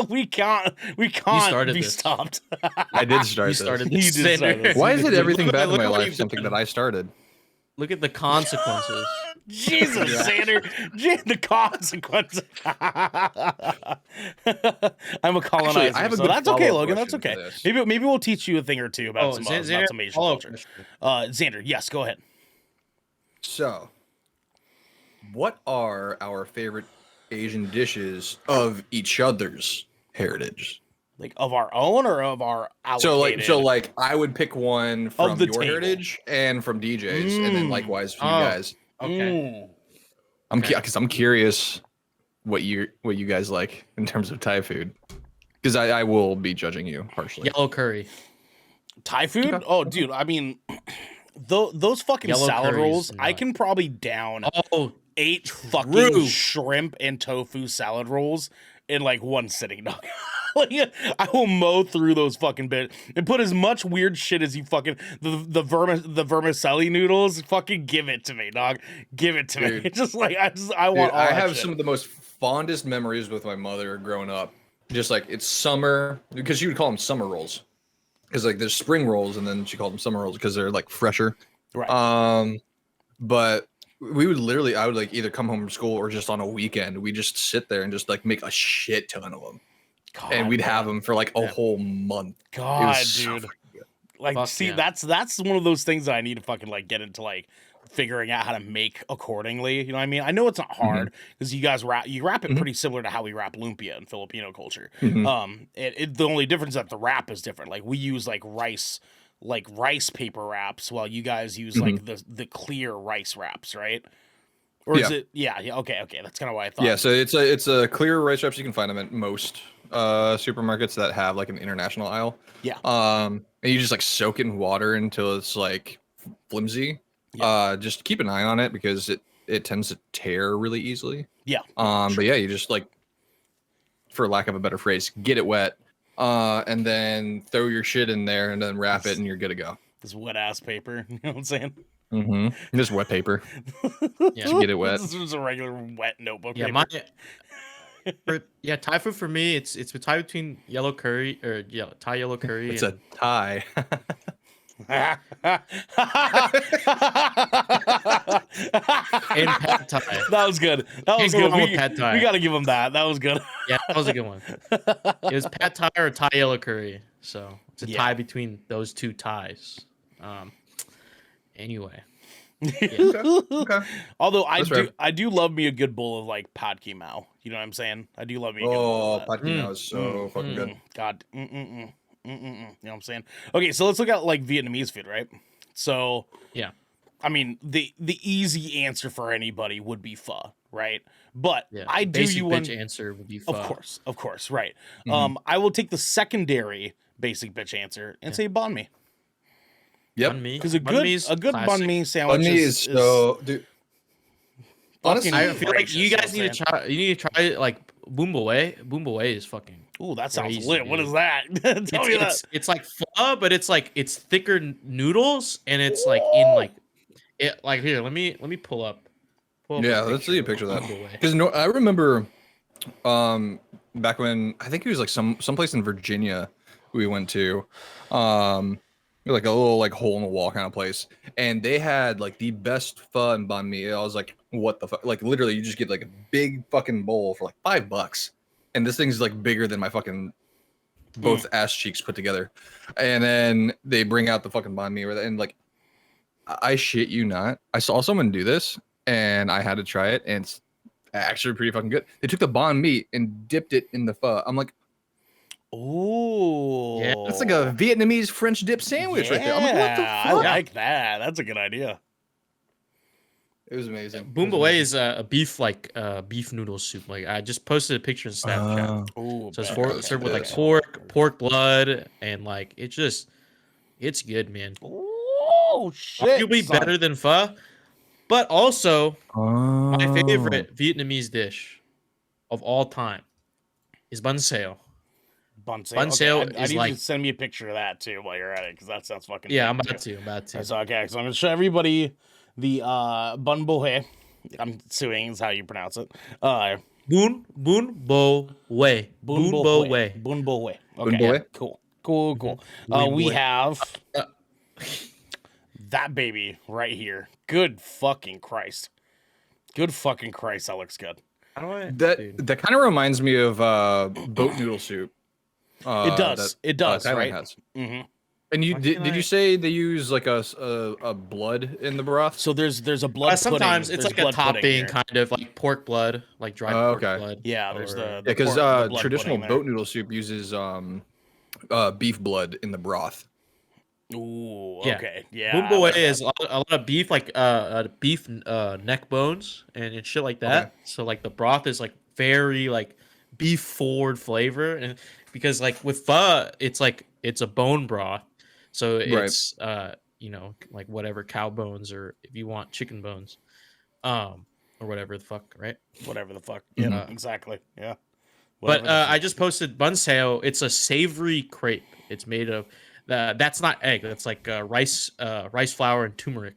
we can't started be this. stopped. I did start You this. started You this. did start Xander. this. Why is it everything Look bad at- in look my at what life you've something done. that I started? Look at the consequences. Jesus, Xander. The consequences. I'm a colonizer. Actually, I have a so good that's okay, follow-up Logan. That's question okay. for this. Maybe we'll teach you a thing or two about some Xander, Asian follow-up culture. question. Xander, yes, go ahead. So, what are our favorite Asian dishes of each other's heritage? Like of our own or of our allocated? So like I would pick one from the your table. heritage and from DJ's, and then likewise for you Oh. guys. Okay. Because I'm curious what you guys like in terms of Thai food, because I will be judging you harshly. Yellow curry. Thai food? Okay. Oh, dude, I mean, those fucking Yellow salad curry's rolls, I not- can probably down Oh, 8 fucking True. shrimp and tofu salad rolls in like one sitting, dog. Like, I will mow through those fucking bits and put as much weird shit as you fucking the vermicelli noodles. Fucking give it to me, dog. Give it to me. Dude. It's just like I Dude, want all I that have shit. some of the most fondest memories with my mother growing up. Just like it's summer, because she would call them summer rolls, because like there's spring rolls and then she called them summer rolls because they're like fresher. Right. But we would literally, I would like either come home from school or just on a weekend, we just sit there and just like make a shit ton of them, God, and we'd man. have them for like a Yeah. whole month. It God, was so dude. fucking good. Like, Fuck see, yeah. that's one of those things that I need to fucking like get into, like figuring out how to make accordingly. You know what I mean? I know it's not hard because you guys wrap it pretty similar to how we wrap lumpia in Filipino culture. Mhm. The only difference is that the wrap is different. Like we use like rice paper wraps, while you guys use like the clear rice wraps, right? Or is Yeah. it? Yeah. Okay. That's kind of what I thought. Yeah, so it's a clear rice wraps. You can find them at most supermarkets that have like an international aisle. Yeah. And you just like soak it in water until it's like flimsy. Just keep an eye on it because it tends to tear really easily. Yeah. But yeah, you just like, for lack of a better phrase, get it wet, and then throw your shit in there and then wrap it and you're good to go. This wet ass paper. You know what I'm saying? Just wet paper. yeah. To get it wet. This is a regular wet notebook. Yeah, paper. Thai food for me, it's a tie between yellow curry or Thai yellow curry. It's a tie. And pad thai. That was good. That was Can't go good. wrong with We, pad thai. we got to give him that. That was good. Yeah, that was a good one. It was pad thai or Thai yellow curry. So it's a Yeah. tie between those two ties. Anyway. Okay. Although That's fair. I do love me a good bowl of like pad ki mao. You know what I'm saying? I do love me a good bowl of that. Pad Ki Mao is so fucking good. God. You know what I'm saying? Okay, so let's look at like Vietnamese food, right? So Yeah. I mean, the easy answer for anybody would be pho, right? But Yeah. I do Basic you bitch one, answer would be pho. of course, right. Mhm. I will take the secondary basic bitch answer and say banh mi. Yep. Banh mi. Because a Banh good mi's banh classic. mi sandwich Banh mi is so, dude. Honestly, fucking I feel like you gracious, guys know need what to try. You need to try like boom boe. Boom boe is fucking. Ooh, that sounds crazy, lit. What dude. is that? Tell me that. It's like pho, but it's like it's thicker noodles, and it's like in like it. Like here, let me pull up. Yeah, let's see a picture of that. boom boe. Because I remember, back when I think it was like someplace in Virginia we went to, like a little like hole in the wall kind of place, and they had like the best pho and banh mi. I was like, what the fuck? Like literally, you just get like a big fucking bowl for like $5, and this thing's like bigger than my fucking both ass cheeks put together. And then they bring out the fucking banh mi, and like, I shit you not, I saw someone do this, and I had to try it, and it's actually pretty fucking good. They took the banh mi and dipped it in the pho. I'm like, Ooh. Yeah, that's like a Vietnamese French dip sandwich right there. I'm like, what the Yeah, fuck? I like that. That's a good idea. It was amazing. Boom boe is a beef beef noodle soup. Like I just posted a picture in Snapchat. Ooh, So it's bet, served with bet, like bet. pork blood, and like it's good, man. Oh shit! Arguably son. better than pho, but also my Oh. favorite Vietnamese dish of all time is bun xeo. Bun Bun xeo I is need you like to send me a picture of that too while you're at it, because that sounds fucking. yeah, good, I'm about too. to. I'm about to. So okay, so I'm gonna show everybody the bun bohe. I'm assuming is how you pronounce it. Bun bo way. Bun bo way. Bun bohe. Bun Okay, bohe? yeah, cool. Bun We bohe. have Uh, that baby right here. Good fucking Christ. Good fucking Christ, that looks good. How do I? That dude. that kind of reminds me of boat noodle soup. It does. It does, Thailand right? has. Mm-hmm. And you Why did? can't Did I- you say they use like a blood in the broth? So there's a blood Sometimes pudding. it's There's like a blood pudding topping, here. kind of like pork blood, like dried Oh, pork okay. blood. Yeah, there's or- the Yeah, because the blood traditional pudding there. boat noodle soup uses beef blood in the broth. Ooh, Yeah. okay, yeah. Boom I boe like is that. a lot of beef, like beef neck bones and shit like that. Okay. So like the broth is like very like beef forward flavor, and because like with pho, it's a bone broth, so Right. it's like whatever cow bones or if you want chicken bones, or whatever the fuck, right? Whatever the fuck. Yeah, Mhm. exactly. Yeah. But Whatever the I just posted bun xeo. It's a savory crepe. It's made of that's not egg. That's like rice flour and turmeric.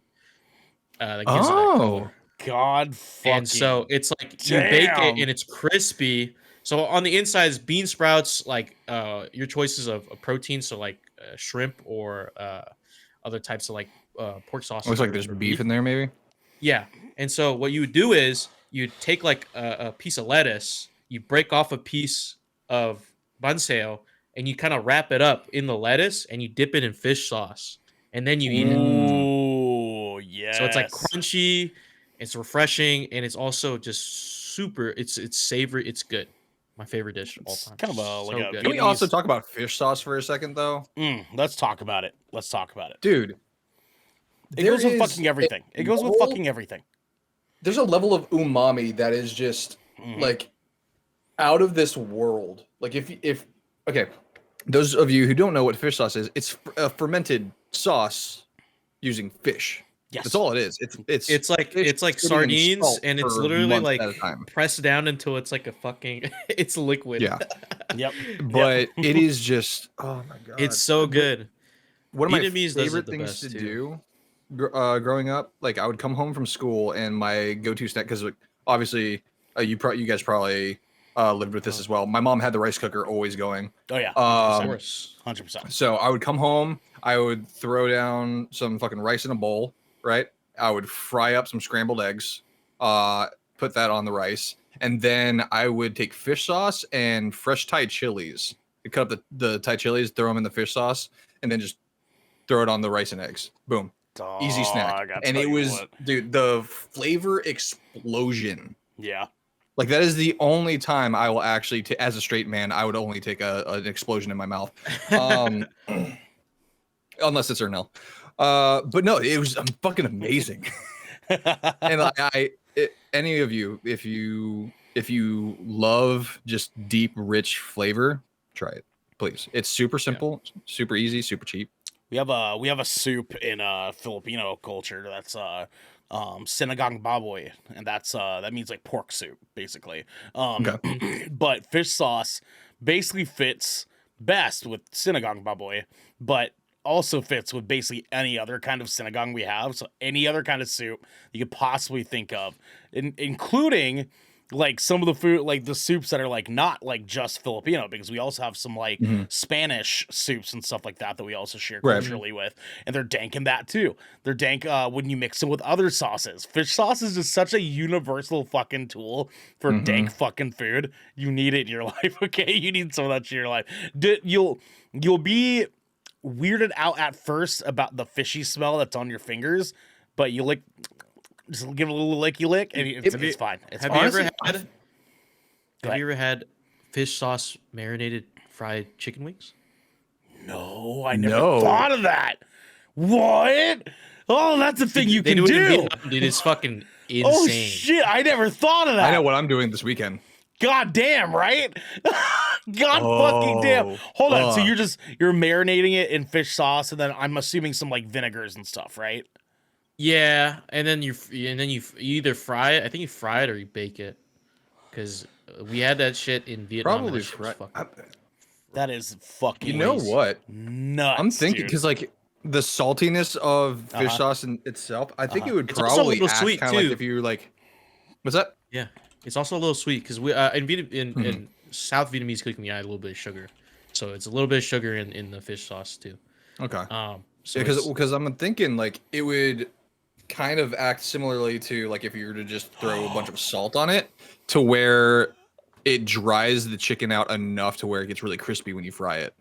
That gives it that color. God fucking. And so it's like you bake it damn. and it's crispy. So on the inside is bean sprouts, like your choices of protein, so like shrimp or other types of like pork sausage. Looks like or- there's or beef in there, maybe. Yeah. And so what you would do is you take like a piece of lettuce, you break off a piece of bun xeo, and you kind of wrap it up in the lettuce and you dip it in fish sauce, and then you eat it. Ooh, yes. So it's like crunchy, it's refreshing, and it's also just super. It's savory. It's good. My favorite dish of all It's time. kind of a- like a good. Can we Vietnamese- also talk about fish sauce for a second, though, Let's talk about it. Let's talk about it. dude? It goes with fucking everything. It goes with fucking everything. There's a level of umami that is just like out of this world. Like if okay, those of you who don't know what fish sauce is, it's a fermented sauce using fish. Yes. That's all it is. It's like fish it's like sitting in sardines, salt and it's for literally months like at a time. pressed down until it's like a fucking. It's liquid. Yeah, Yep. but it is just oh my god, It's so good. One of my Vietnamese does it favorite the things best, to too. do growing up, like I would come home from school and my go-to snack, because like, obviously you guys probably lived with this as well. My mom had the rice cooker always going. Oh yeah. Of 100%. course. 100%. So I would come home, I would throw down some fucking rice in a bowl, right? I would fry up some scrambled eggs, put that on the rice, and then I would take fish sauce and fresh Thai chilies. You cut up the Thai chilies, throw them in the fish sauce, and then just throw it on the rice and eggs. Boom. Easy snack. Dog, I And tell it you was, what. dude, the flavor explosion. Yeah. Like that is the only time I will actually, as a straight man, I would only take an explosion in my mouth, unless it's Ernell. But no, it was fucking amazing. And like any of you, if you love just deep, rich flavor, try it, please. It's super simple, super easy, super cheap. We have a soup in Filipino culture that's sinigang baboy, and that means like pork soup basically. Okay. But fish sauce basically fits best with sinigang baboy, but also fits with basically any other kind of sinigang we have. So any other kind of soup you could possibly think of, including like some of the food, like the soups that are like not like just Filipino, because we also have some like Spanish soups and stuff like that we also share culturally with, and they're dank in that too. They're dank when you mix it with other sauces. Fish sauce is just such a universal fucking tool for dank fucking food. You need it in your life, okay? You need some of that in your life. You'll be weirded out at first about the fishy smell that's on your fingers, but you just give it a little licky lick, and it's fine. Have you ever had fish sauce marinated fried chicken wings? No, I never thought of that. What? Oh, that's a thing you can do. It in do. Vietnam, dude, it's fucking insane. Oh shit, I never thought of that. I know what I'm doing this weekend. God damn, right? God fucking damn. Hold on. So you're marinating it in fish sauce, and then I'm assuming some like vinegars and stuff, right? Yeah, and then you either fry it. I think you fry it or you bake it, because we had that shit in Vietnam. Probably fry. That is fucking. You know what? Nuts. I'm thinking because like the saltiness of fish sauce in itself, I think it would It's also a probably little act sweet, kind of too. like if you were like, what's that? Yeah, it's also a little sweet because we in South Vietnamese cooking we add a little bit of sugar, so it's a little bit of sugar in the fish sauce too. Okay. So Because I'm thinking like it would kind of act similarly to like if you were to just throw a bunch of salt on it to where it dries the chicken out enough to where it gets really crispy when you fry it.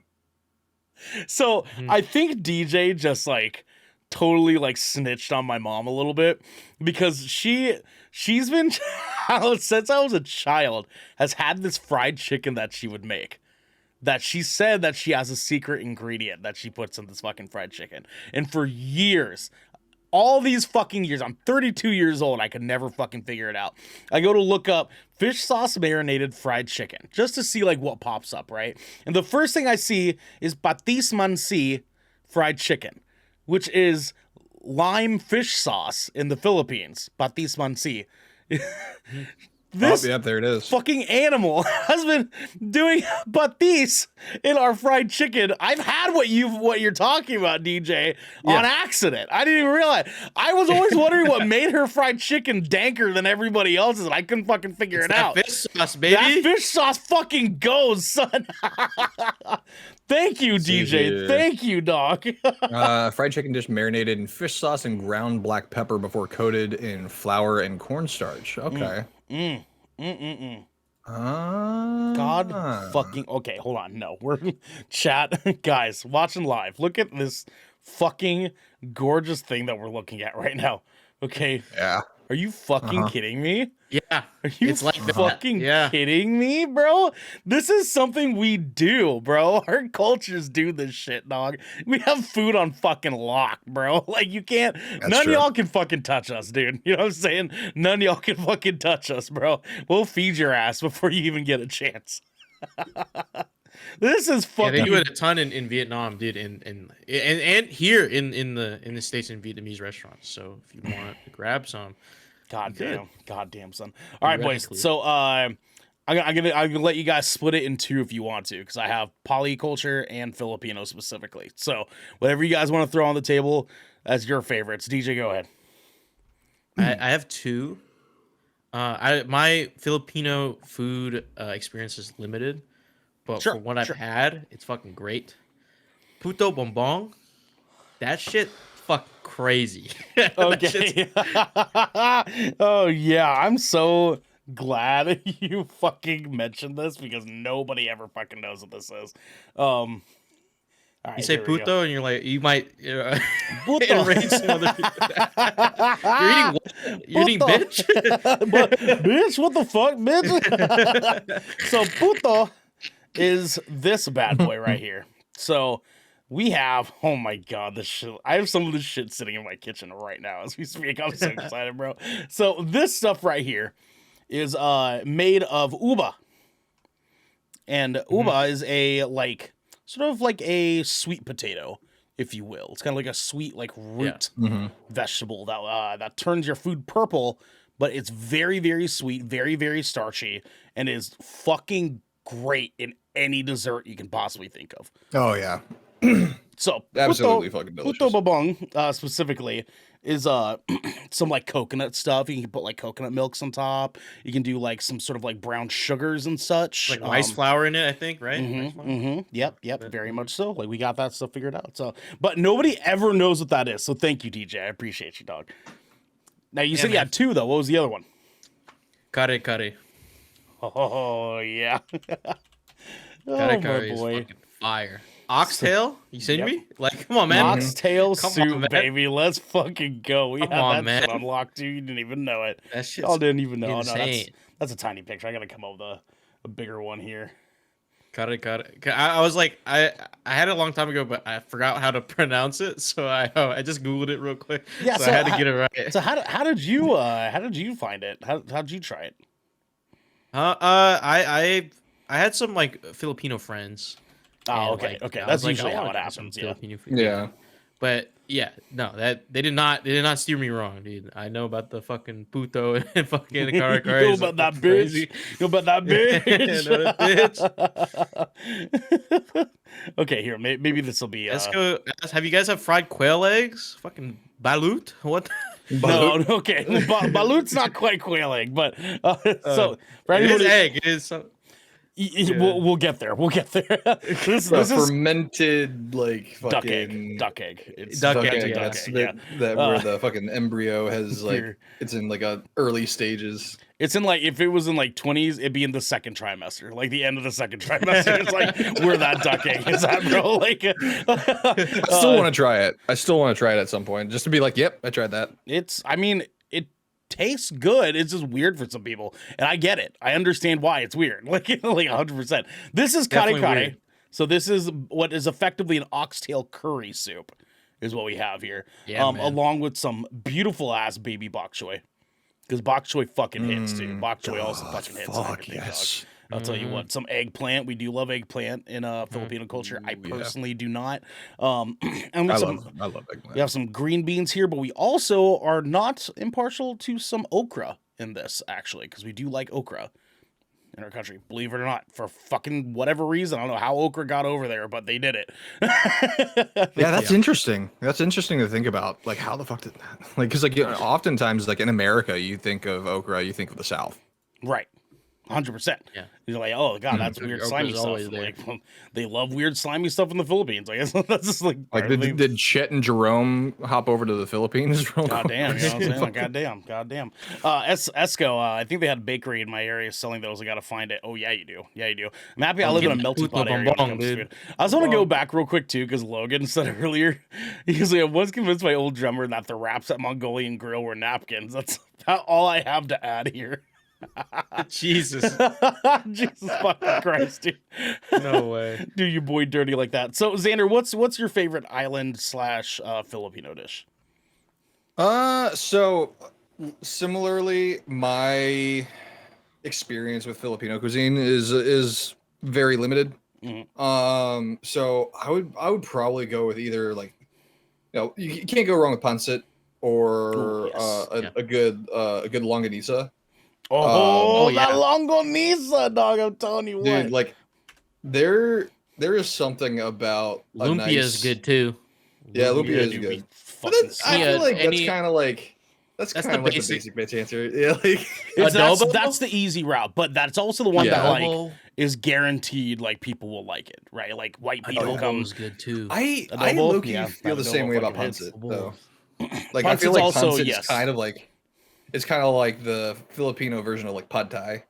So I think DJ just like totally like snitched on my mom a little bit, because she's been since I was a child has had this fried chicken that she would make, that she said that she has a secret ingredient that she puts in this fucking fried chicken. And for years, all these fucking years, I'm 32 years old, I could never fucking figure it out. I go to look up fish sauce marinated fried chicken just to see like what pops up, right? And the first thing I see is patis mansi fried chicken, which is lime fish sauce in the Philippines. Patis mansi. This there it is. fucking animal has been doing patis in our fried chicken. I've had what you're talking about, DJ, on accident. I didn't even realize. I was always wondering what made her fried chicken danker than everybody else's, and I couldn't fucking figure it out. fish sauce, baby. That fish sauce fucking goes, son. Thank you, DJ. here. Thank you, dog. Fried chicken dish marinated in fish sauce and ground black pepper before coated in flour and cornstarch. Okay. God fucking okay, hold on. No, we're chat guys watching live. Look at this fucking gorgeous thing that we're looking at right now. Okay. Yeah. Are you fucking kidding me? Yeah, Are you it's like that. fucking Yeah. kidding me, bro? This is something we do, bro. Our cultures do this shit, dog. We have food on fucking lock, bro. Like you can't. None of y'all can fucking touch us, dude. You know what I'm saying? None of y'all can fucking touch us, bro. We'll feed your ass before you even get a chance. This is Yeah, fucking. they do it a ton in Vietnam, dude, and here in the States in Vietnamese restaurants. So if you want to grab some, Goddamn, son. All right, boys. Theoretically. So I'm gonna let you guys split it in two if you want to, because I have polyculture and Filipino specifically. So whatever you guys want to throw on the table as your favorites. DJ, go ahead. I have two. My Filipino food experience is limited, but Sure, for what I've had, it's fucking great. Puto bombong That shit, fuck crazy. That shit's- Okay. Oh yeah, I'm so glad you fucking mentioned this because nobody ever fucking knows what this is. All right, You say here we go. puto, and you're like, you might Puto. enrage some other people. You're eating what? You're eating Puto. bitch? Bitch, what the fuck, bitch? So puto is this bad boy right here. So we have, oh my god, this shit. I have some of this shit sitting in my kitchen right now as we speak. I'm so excited, bro. So this stuff right here is made of uba. And uba is a like sort of like a sweet potato, if you will. It's kind of like a sweet like root vegetable that turns your food purple, but it's very, very sweet, very, very starchy, and is fucking great in any dessert you can possibly think of. Oh yeah. So Absolutely fucking delicious. puto babong specifically is some like coconut stuff. You can put like coconut milks on top. You can do like some sort of like brown sugars and such. Like rice flour in it, I think, right? Rice flour? Yep, very much so. Like we got that stuff figured out. So, but nobody ever knows what that is. So thank you, DJ. I appreciate you, dog. Now you said you man. had two though. What was the other one? Kare. Oh yeah. Oh Kare my is boy. fucking fire. Oxtail? You seen Yep. me? Like, come on, man. Oxtail Come on, soup, man. baby. Let's fucking go. We Come had on, that shit man. unlocked too. You didn't even know it. That shit's Y'all didn't even know. Oh, no, insane. that's a tiny picture. I gotta come up with a bigger one here. Kare. I was like, I had it a long time ago, but I forgot how to pronounce it, so I just googled it real quick. Yeah, so I had to get it right. So how did you find it? How'd you try it? I had some like Filipino friends. Oh, and, okay, like, okay. I That's was like, usually I how wanna it try some happens. Yeah. Filipino food. Yeah. But yeah, no, that they did not steer me wrong, dude. I know about the fucking puto and fucking kare. You know about that bitch. You know about that bitch. Know that bitch. Okay, here. Maybe this will be. Let's go. Have you guys had fried quail eggs? Fucking balut? What? No, okay. Balut's not quite quail egg, but so for It is anybody, egg. It is some. we'll get there. We'll get there. This A is fermented like duck fucking egg. It's Duck fucking egg, yeah. that's yeah. that where the fucking embryo has like Here. it's in like a early stages. It's in like if it was in like 20s, it'd be in the second trimester, like the end of the second trimester. It's like where that duck egg is at, bro. Like, I still want to try it. I still want to try it at some point, just to be like, yep, I tried that. I mean, it tastes good. It's just weird for some people, and I get it. I understand why it's weird. Like 100%. This is kare Definitely kare. weird. So this is what is effectively an oxtail curry soup, is what we have here. Yeah, man. Along with some beautiful ass baby bok choy. Because bok choy fucking hits too. Bok choy also fucking hits. and fuck, everything, yes. dog. I'll tell you what, some eggplant. We do love eggplant in Filipino culture. I Ooh, yeah. personally do not. And we I some, love eggplant. we have some green beans here, but we also are not impartial to some okra in this, actually, because we do like okra in our country, believe it or not, for fucking whatever reason. I don't know how okra got over there, but they did it. Yeah, that's interesting. That's interesting to think about. Like, how the fuck did that? Like, because like oftentimes, like in America, you think of okra, you think of the South. Right. 100%. Yeah. You're like, oh god, that's weird Okra's slimy stuff. always there. Like, well, they love weird slimy stuff in the Philippines. I guess that's just like Like, part of did Chet and Jerome hop over to the Philippines? real God quick? damn, you know what I'm saying? Like, goddamn. Esco, I think they had a bakery in my area selling those. I gotta find it. Oh yeah, you do. I'm happy I live in a melting pot area when it comes to food. I just want to go back real quick too, because Logan said earlier, he I was convinced my old drummer that the wraps at Mongolian Grill were napkins. That's about all I have to add here. Jesus. Jesus fucking Christ, dude. No way. Do your boy dirty like that. So Xander, what's your favorite island / Filipino dish? So similarly, my experience with Filipino cuisine is very limited. So I would probably go with either like, you can't go wrong with pancit or Ooh, yes. a good longanisa. Oh, yeah. that longanisa, dog! I'm telling you what. Dude, like there is something about a Lumpia nice, is good too. Yeah, lumpia is dude, good. But fucking I Yeah, feel like that's any- kind of like That's That's kind the of like the basic- basic bitch answer. Yeah, like Adobo? That's the easy route, but that's also the one Yeah. that like Adobo, is guaranteed like people will like it, right? Like white people adobo come is good too. I adobo. low-key Yeah, feel that the same adobo way about fucking hits. pancit though. Like I Pancit's feel like also pancit yes, is kind of like it's kind of like the Filipino version of like pad thai.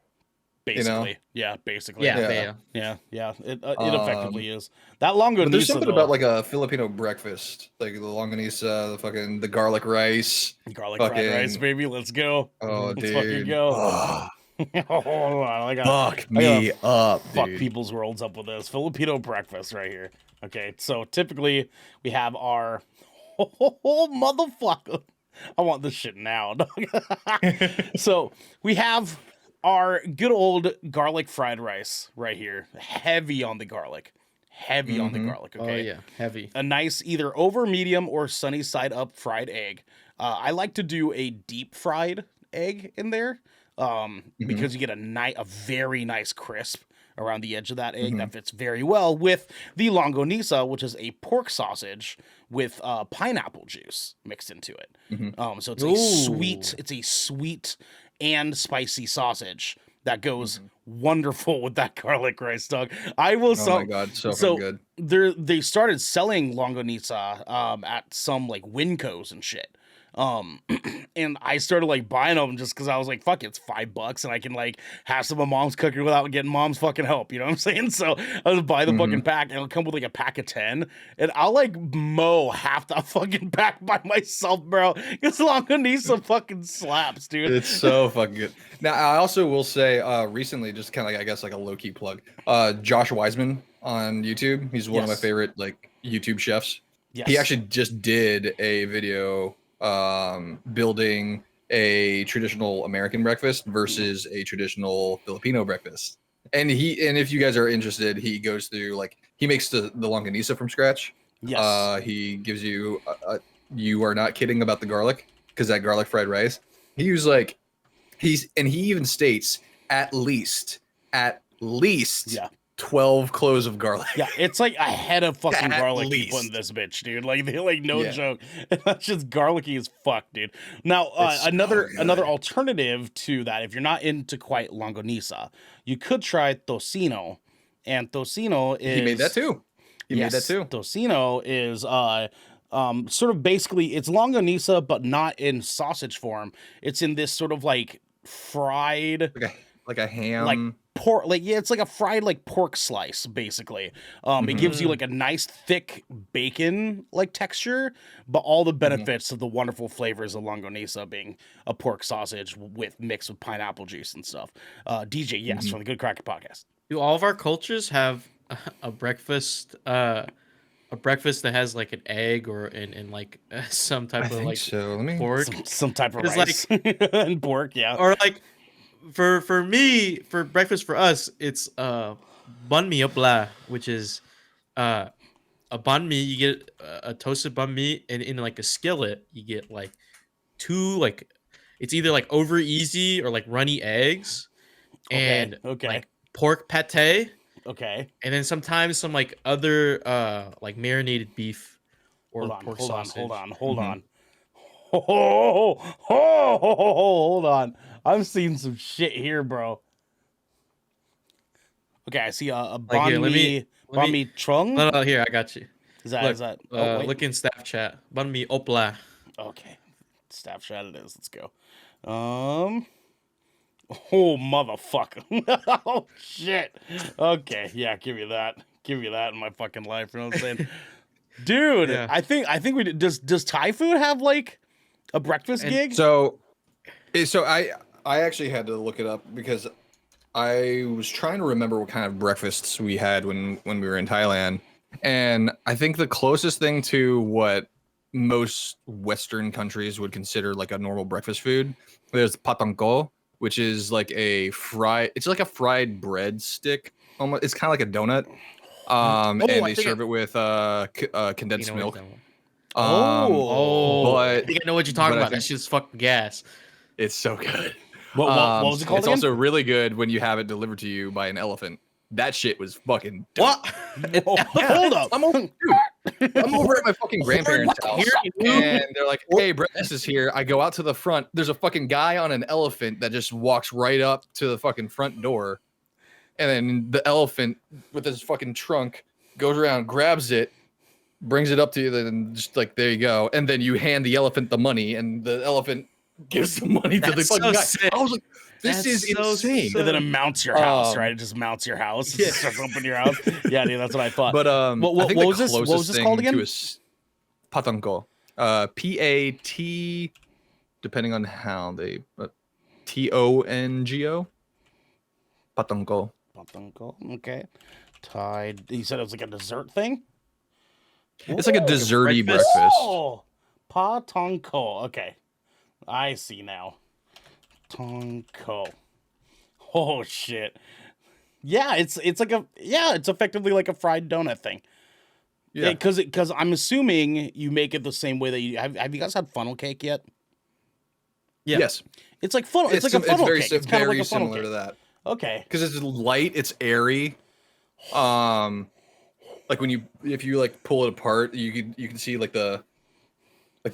basically. Yeah, basically. Yeah, Yeah. Yeah. It Um, effectively is. That but there's longanisa something though, about like a Filipino breakfast, like the longanisa, the garlic rice, garlic fried rice, fucking baby. Let's go. oh Let's fucking dude, go. oh, Hold on, fuck I gotta me up, fuck dude. people's worlds up with this Filipino breakfast right here. Okay, so typically we have our motherfucker. I want this shit now. Dog. So we have our good old garlic fried rice right here, heavy on the garlic, heavy on the Mhm. garlic. Oh Okay, yeah, heavy. a nice either over medium or sunny side up fried egg. I like to do a deep fried egg in there because you get a very nice crisp around the edge of that egg that fits very well with the longanisa, which is a pork sausage with pineapple juice mixed into it. So Ooh. it's a sweet and spicy sausage that goes wonderful with that garlic rice, dog. I will Oh my god, so fucking good. they started selling longanisa at some like Wincos and shit. And I started like buying them just because I was like, fuck it, it's $5 and I can like have some of mom's cooking without getting mom's fucking help. You know what I'm saying? So I just buy the fucking pack and it'll come with like a pack of 10 and I'll like mow half that fucking pack by myself, bro. Because longanisa fucking slaps, dude. It's so fucking good. Now, I also will say, recently, just kind of like I guess like a low key plug. Josh Wiseman on YouTube. He's one of my Yes. favorite like YouTube chefs. Yes. He actually just did a video building a traditional American breakfast versus a traditional Filipino breakfast. And if you guys are interested, he goes through like he makes the longanisa from scratch. Yes. He gives you you are not kidding about the garlic because that garlic fried rice. He was like he even states at least Yeah. 12 cloves of garlic. Yeah, it's like a head of fucking At garlic you least. put in this bitch, dude. Like they like no Yeah. joke. That's just garlicky as fuck, dude. Now It's so another good. alternative to that, if you're not into quite longanisa, you could try tocino, and tocino is He made that too. He made that Yes, too. Tocino is sort of basically it's longanisa, but not in sausage form. It's in this sort of like fried Like a ham. like pork, like yeah, it's like a fried like pork slice basically. It gives you like a nice thick bacon like texture, but all the benefits of the wonderful flavors of longanisa being a pork sausage with mixed with pineapple juice and stuff. DJ, yes, from the Good Kraken podcast. Do all of our cultures have a breakfast that has like an egg or and like some I type of think like so. Let me. pork Some type of It's rice and pork, yeah. or like for me for breakfast for us it's banh mi opla, which is a banh mi. You get a toasted banh mi and in like a skillet you get like two like it's either like over easy or like runny eggs and okay. like pork pate. Okay. And then sometimes some like other like marinated beef or pork sausage. Hold on. Hold on. I'm seeing some shit here, bro. Okay, I see a Like, here, banh mi trung. No, here I got you. Is that Look, is that? Oh wait. look in staff chat. Banh mi opla. Okay, staff chat it is. Let's go. Oh motherfucker. Oh shit. Okay, yeah, give me that. Give me that in my fucking life. You know what I'm saying, dude? Yeah. I think we does Thai food have like a breakfast And gig? So I actually had to look it up because I was trying to remember what kind of breakfasts we had when we were in Thailand, and I think the closest thing to what most Western countries would consider like a normal breakfast food, there's patang ko, which is like it's like a fried bread stick. Almost, it's kind of like a donut. And I they think serve it with condensed you know milk. what that one- Oh. I but think I know what you're talking but I about. think- That shit's fucking gas. it's so good. What was it called It's again? also really good when you have it delivered to you by an elephant. That shit was fucking dope. What? Oh, hold up. I'm over at my fucking grandparents' What? house, and they're like, "Hey, breakfast is here." I go out to the front. There's a fucking guy on an elephant that just walks right up to the fucking front door, and then the elephant with his fucking trunk goes around, grabs it, brings it up to you, and just like, there you go. And then you hand the elephant the money, and the elephant gives the money to the That's fucking so guy. sick. I was like, this That's is so insane. sick. And then it mounts your house, Um, right? It just mounts your house. yeah. It starts opening your house. Yeah, dude, that's what I thought. But What I think what the was this? What closest was this thing called again? to patanko. Pat, depending on how they Tongo. Patanko. Patanko. Okay. Tied. You said it was like a dessert thing? It's like a desserty breakfast. breakfast. Oh, patanko. Okay. I see now. Tonko. Oh shit. Yeah, it's effectively like a fried donut thing. Yeah. Because I'm assuming you make it the same way that you have you guys had funnel cake yet? Yeah. Yes. It's like funnel. It's like a It's funnel very, cake. It's kind of very like a funnel similar cake. to that. Okay. Because it's light, it's airy. Like if you like pull it apart, you can see like the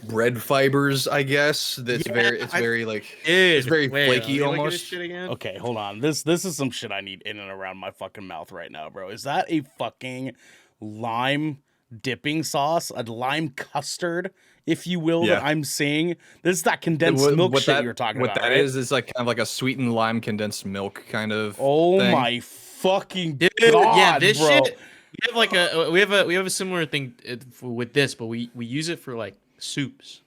bread fibers, I guess. That's very like it's very flaky almost. Shit again? Okay, hold on. This is some shit I need in and around my fucking mouth right now, bro. Is that a fucking lime dipping sauce? A lime custard, if you will, that Yeah. I'm seeing? This is that condensed milk shit you were talking what about, that right? is like kind of like a sweetened lime condensed milk kind of Oh thing. my fucking Dude, god, yeah, this bro. shit. We have a similar thing with this, but we use it for like soups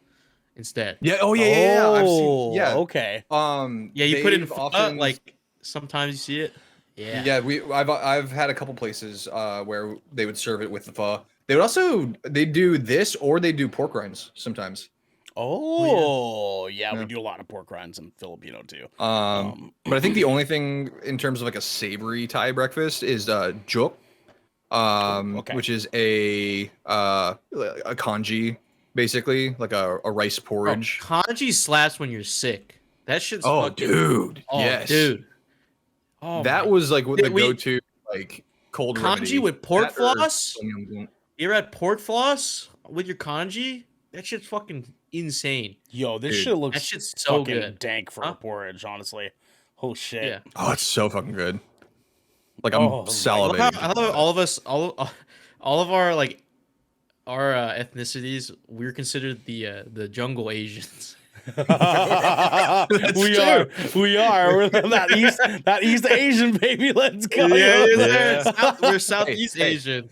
instead. Yeah, yeah. I've seen, yeah. Okay. Yeah, you put it in they've often like sometimes you see it. Yeah. I've had a couple places where they would serve it with the pho. They do this or they do pork rinds sometimes. Oh, yeah, we Yeah. do a lot of pork rinds in Filipino too. But I think the only thing in terms of like a savory Thai breakfast is juk, okay. which is a congee, basically like a rice Bro, porridge. congee slaps when you're sick. That shit's Oh, fucking. dude, Oh, yes, dude. Oh, that my- was like the We- go-to like cold Congee remedy. with pork That or floss? tom yum goong. You're at pork floss with your congee. That shit's fucking insane. Yo, this Dude, shit looks That shit's so fucking good. dank for a Huh? porridge, honestly. Oh shit. Yeah. Oh, it's so fucking good. Like I'm Oh, I salivating. love how all of us, all of our like our ethnicities, we're considered the jungle Asians. we are. We're that East Asian baby. Let's go. Yeah. We're Southeast Hey. Asian.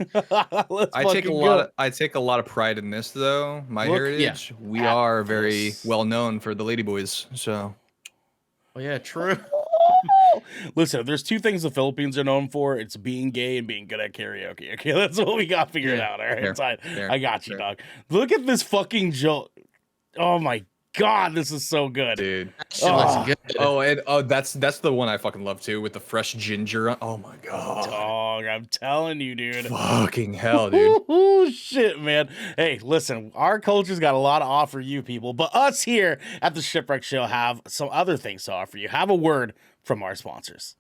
Let's I take a fucking lot. go. I take a lot of pride in this, though. My Look heritage. We at are very this. well known for the ladyboys. So Oh yeah, true. Listen, there's two things the Philippines are known for. It's being gay and being good at karaoke. Okay, that's what we got figured Yeah. out. All right, Fair, It's fine. fair, I got you, fair. dog. Look at this fucking joke. Oh my god, this is so good. dude. That shit looks Oh. good. And that's the one I fucking love too, with the fresh ginger. Oh my god. Dog, I'm telling you, dude. Fucking hell, dude. Oh shit, man. Hey, listen, our culture's got a lot to offer you people, but us here at the Shipwreck Show have some other things to offer you. Have a word from our sponsors.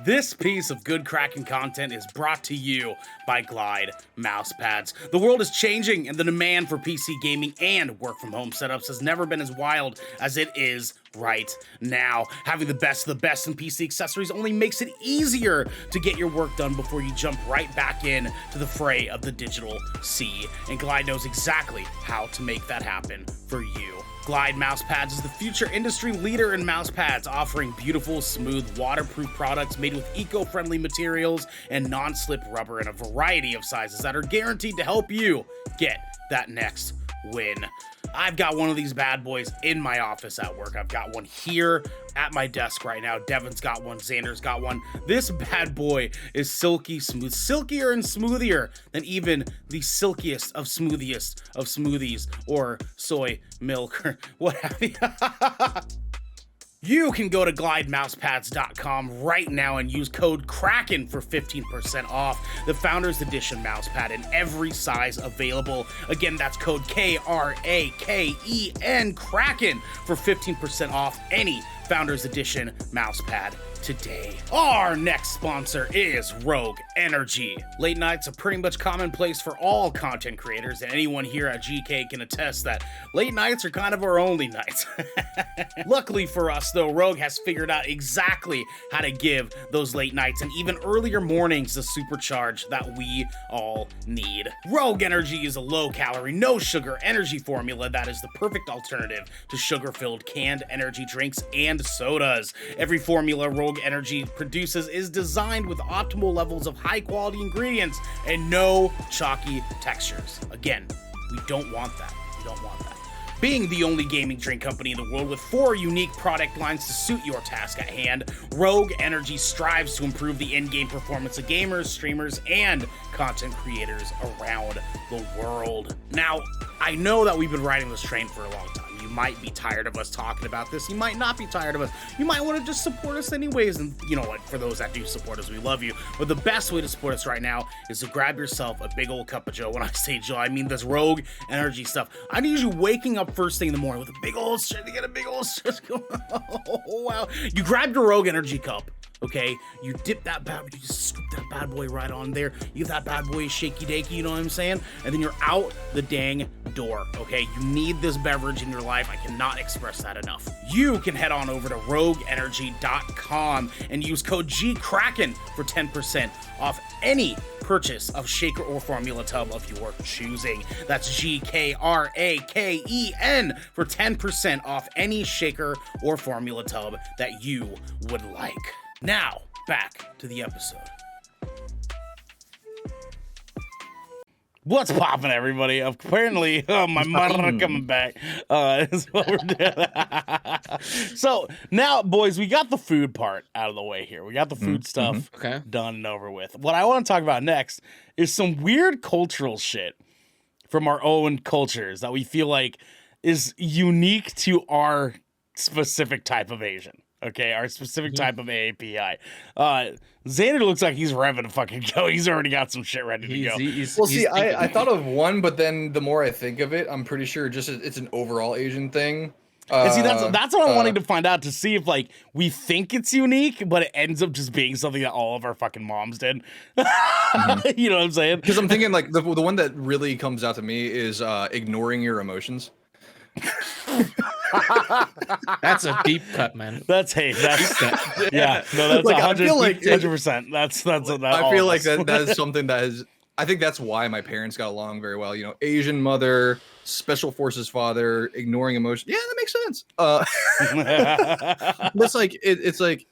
This piece of good Kraken content is brought to you by Glide mouse pads. The world is changing and the demand for PC gaming and work from home setups has never been as wild as it is right now. Having the best of the best in PC accessories only makes it easier to get your work done before you jump right back in to the fray of the digital sea. And Glide knows exactly how to make that happen for you. Glide Mouse Pads is the future industry leader in mouse pads, offering beautiful, smooth, waterproof products made with eco-friendly materials and non-slip rubber in a variety of sizes that are guaranteed to help you get that next win. I've got one of these bad boys in my office at work. I've got one here at my desk right now. Devin's got one. Xander's got one. This bad boy is silky smooth, silkier and smoothier than even the silkiest of smoothies or soy milk or what have you. You can go to glidemousepads.com right now and use code Kraken for 15% off the Founders Edition mousepad in every size available. Again, that's code KRAKEN, Kraken, for 15% off any Founders Edition mousepad today. Our next sponsor is Rogue Energy. Late nights are pretty much commonplace for all content creators, and anyone here at GK can attest that late nights are kind of our only nights. Luckily for us, though, Rogue has figured out exactly how to give those late nights and even earlier mornings the supercharge that we all need. Rogue Energy is a low-calorie, no-sugar energy formula that is the perfect alternative to sugar-filled canned energy drinks and sodas. Every formula Rogue Energy produces is designed with optimal levels of high-quality ingredients and no chalky textures. Again, we don't want that. We don't want that. Being the only gaming drink company in the world with 4 unique product lines to suit your task at hand, Rogue Energy strives to improve the in-game performance of gamers, streamers, and content creators around the world. Now, I know that we've been riding this train for a long time. You might be tired of us talking about this. You might not be tired of us. You might want to just support us anyways. And you know what? For those that do support us, we love you. But the best way to support us right now is to grab yourself a big old cup of Joe. When I say Joe, I mean this Rogue Energy stuff. I'm usually waking up first thing in the morning with a big old stretch to get a big old stretch going. Oh, wow. You grab your Rogue Energy cup. Okay, you dip that bad, you just scoop that bad boy right on there. You give that bad boy a shaky dakey, you know what I'm saying? And then you're out the dang door, okay? You need this beverage in your life. I cannot express that enough. You can head on over to rogueenergy.com and use code GKRAKEN for 10% off any purchase of shaker or formula tub of your choosing. That's GKRAKEN for 10% off any shaker or formula tub that you would like. Now, back to the episode. What's poppin', everybody? Apparently, my mother coming back is what we're doing. So, now, boys, we got the food part out of the way here. We got the food stuff done and over with. What I want to talk about next is some weird cultural shit from our own cultures that we feel like is unique to our specific type of Asian. Okay, our specific type of AAPI. Xander looks like he's revving to fucking go. He's already got some shit ready to go. I thought of one, but then the more I think of it, I'm pretty sure just it's an overall Asian thing. And see, that's what I'm wanting to find out, to see if like we think it's unique, but it ends up just being something that all of our fucking moms did. You know what I'm saying? Because I'm thinking like the one that really comes out to me is ignoring your emotions. That's a deep cut, man. That's yeah. No, that's like, 100%. I feel like 100%. That's I feel like that is something that is. I think that's why my parents got along very well. You know, Asian mother, special forces father, ignoring emotion. Yeah, that makes sense. It's like it's like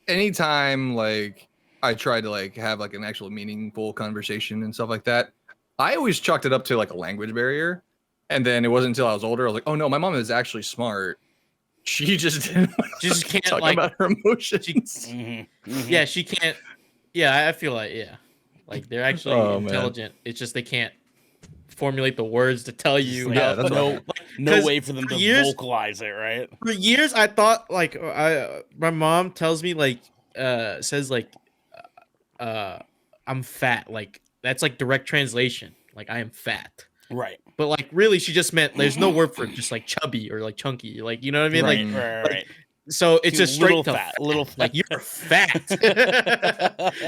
anytime like I try to like have like an actual meaningful conversation and stuff like that, I always chalked it up to like a language barrier. And then it wasn't until I was older, I was like, oh no, my mom is actually smart. She just didn't She just can't talk like about her emotions. Yeah, she can't. Yeah, I feel like like they're actually intelligent. It's just they can't formulate the words to tell you. Yeah, that's no way for them to vocalize it, right? For years, I thought like my mom tells me like says like I'm fat. Like that's like direct translation. Like I am fat. Right. But like really she just meant there's no word for just like chubby or like chunky. Like you know what I mean? Right. So it's just straight little to fat, little fat. Like you're fat.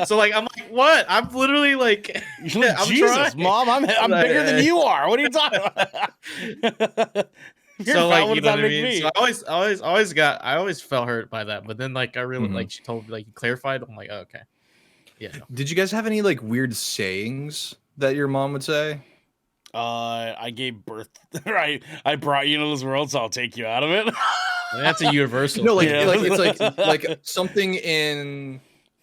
So like I'm like, what? I'm literally like I'm Jesus, trying. Mom, I'm bigger than you are. What are you talking about? So like you know what I mean? So I always felt hurt by that. But then like I really like she told me like you clarified. I'm like, oh, okay. Yeah. No. Did you guys have any like weird sayings that your mom would say? I gave birth. Right. I brought you into this world, so I'll take you out of it. That's a universal. No, like, like it's like something in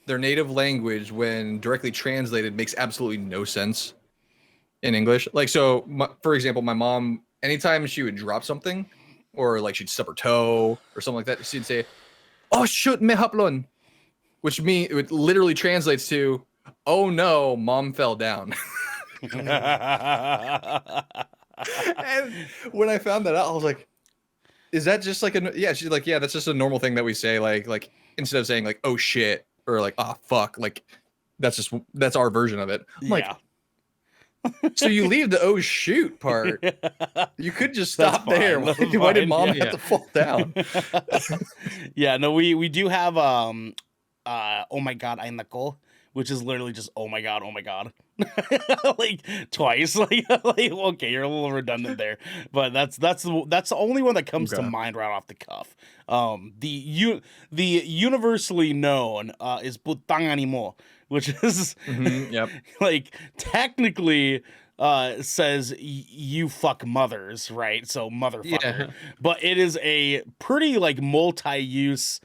their native language when directly translated makes absolutely no sense in English. Like so, for example, my mom, anytime she would drop something, or like she'd stub her toe or something like that, she'd say, "Oh shoot, me haplon," which it literally translates to, "Oh no, mom fell down." And when I found that out, I was like, is that just like she's like, yeah, that's just a normal thing that we say, like instead of saying like, oh shit, or like, oh fuck, like that's our version of it. I'm like, So you leave the oh shoot part. You could just That's stop there. fine, that's Why did fine, mom yeah. have to fall down? Yeah, no, we do have oh my god, I Nicole, which is literally just oh my god, like twice. Like okay, you're a little redundant there, but that's the only one that comes to Okay. mind right off the cuff. The universally known is Butang Animo, which is Yep. like technically says you fuck mothers, right? So motherfucker. Yeah. But it is a pretty like multi-use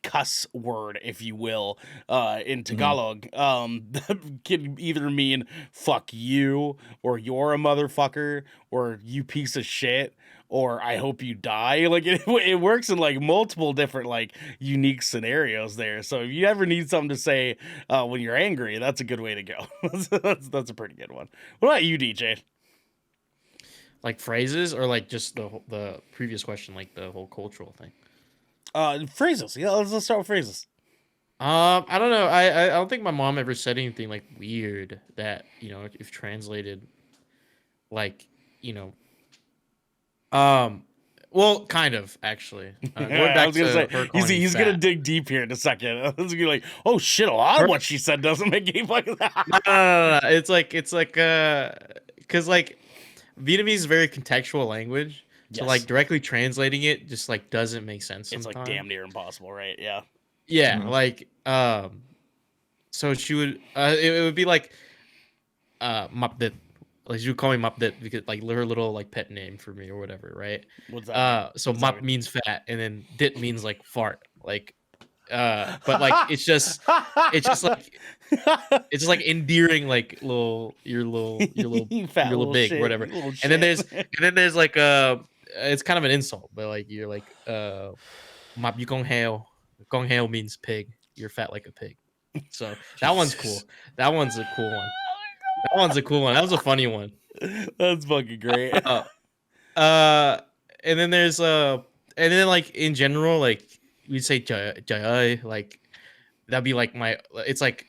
cuss word, if you will, in Tagalog. That can either mean fuck you, or you're a motherfucker, or you piece of shit, or I hope you die. Like it works in like multiple different like unique scenarios there. So if you ever need something to say when you're angry, that's a good way to go. That's a pretty good one. What about you, DJ? Like phrases, or like just the previous question, like the whole cultural thing. Phrases. Yeah, let's start with phrases. I don't know. I don't think my mom ever said anything like weird that, if translated, like, well, kind of actually. Going I back was gonna to say her calling me he's gonna fat. dig deep here in a second. It's gonna be like, oh shit, a lot of what she said doesn't make any fucking No. It's like, because like Vietnamese is a very contextual language. So Yes. like directly translating it just like doesn't make sense It's sometimes. like damn near impossible, right? Yeah. Yeah, Mhm. like so she would it would be like Mapdet. Like she would call me Mapdet because like her little like pet name for me or whatever, right? What's that? So What's that Map mean? means fat and then Dit means like fart. Like but like it's just like endearing, like your little You fat your little big shit, whatever. you little And then shit. there's like it's kind of an insult, but like you're like Map you gong heo. Gong heo means pig. You're fat like a pig. So that one's cool. That one's a cool one. That one's a cool one. That was a funny one. That's fucking great. And then there's and then like in general, like we'd say jai, like that'd be like it's like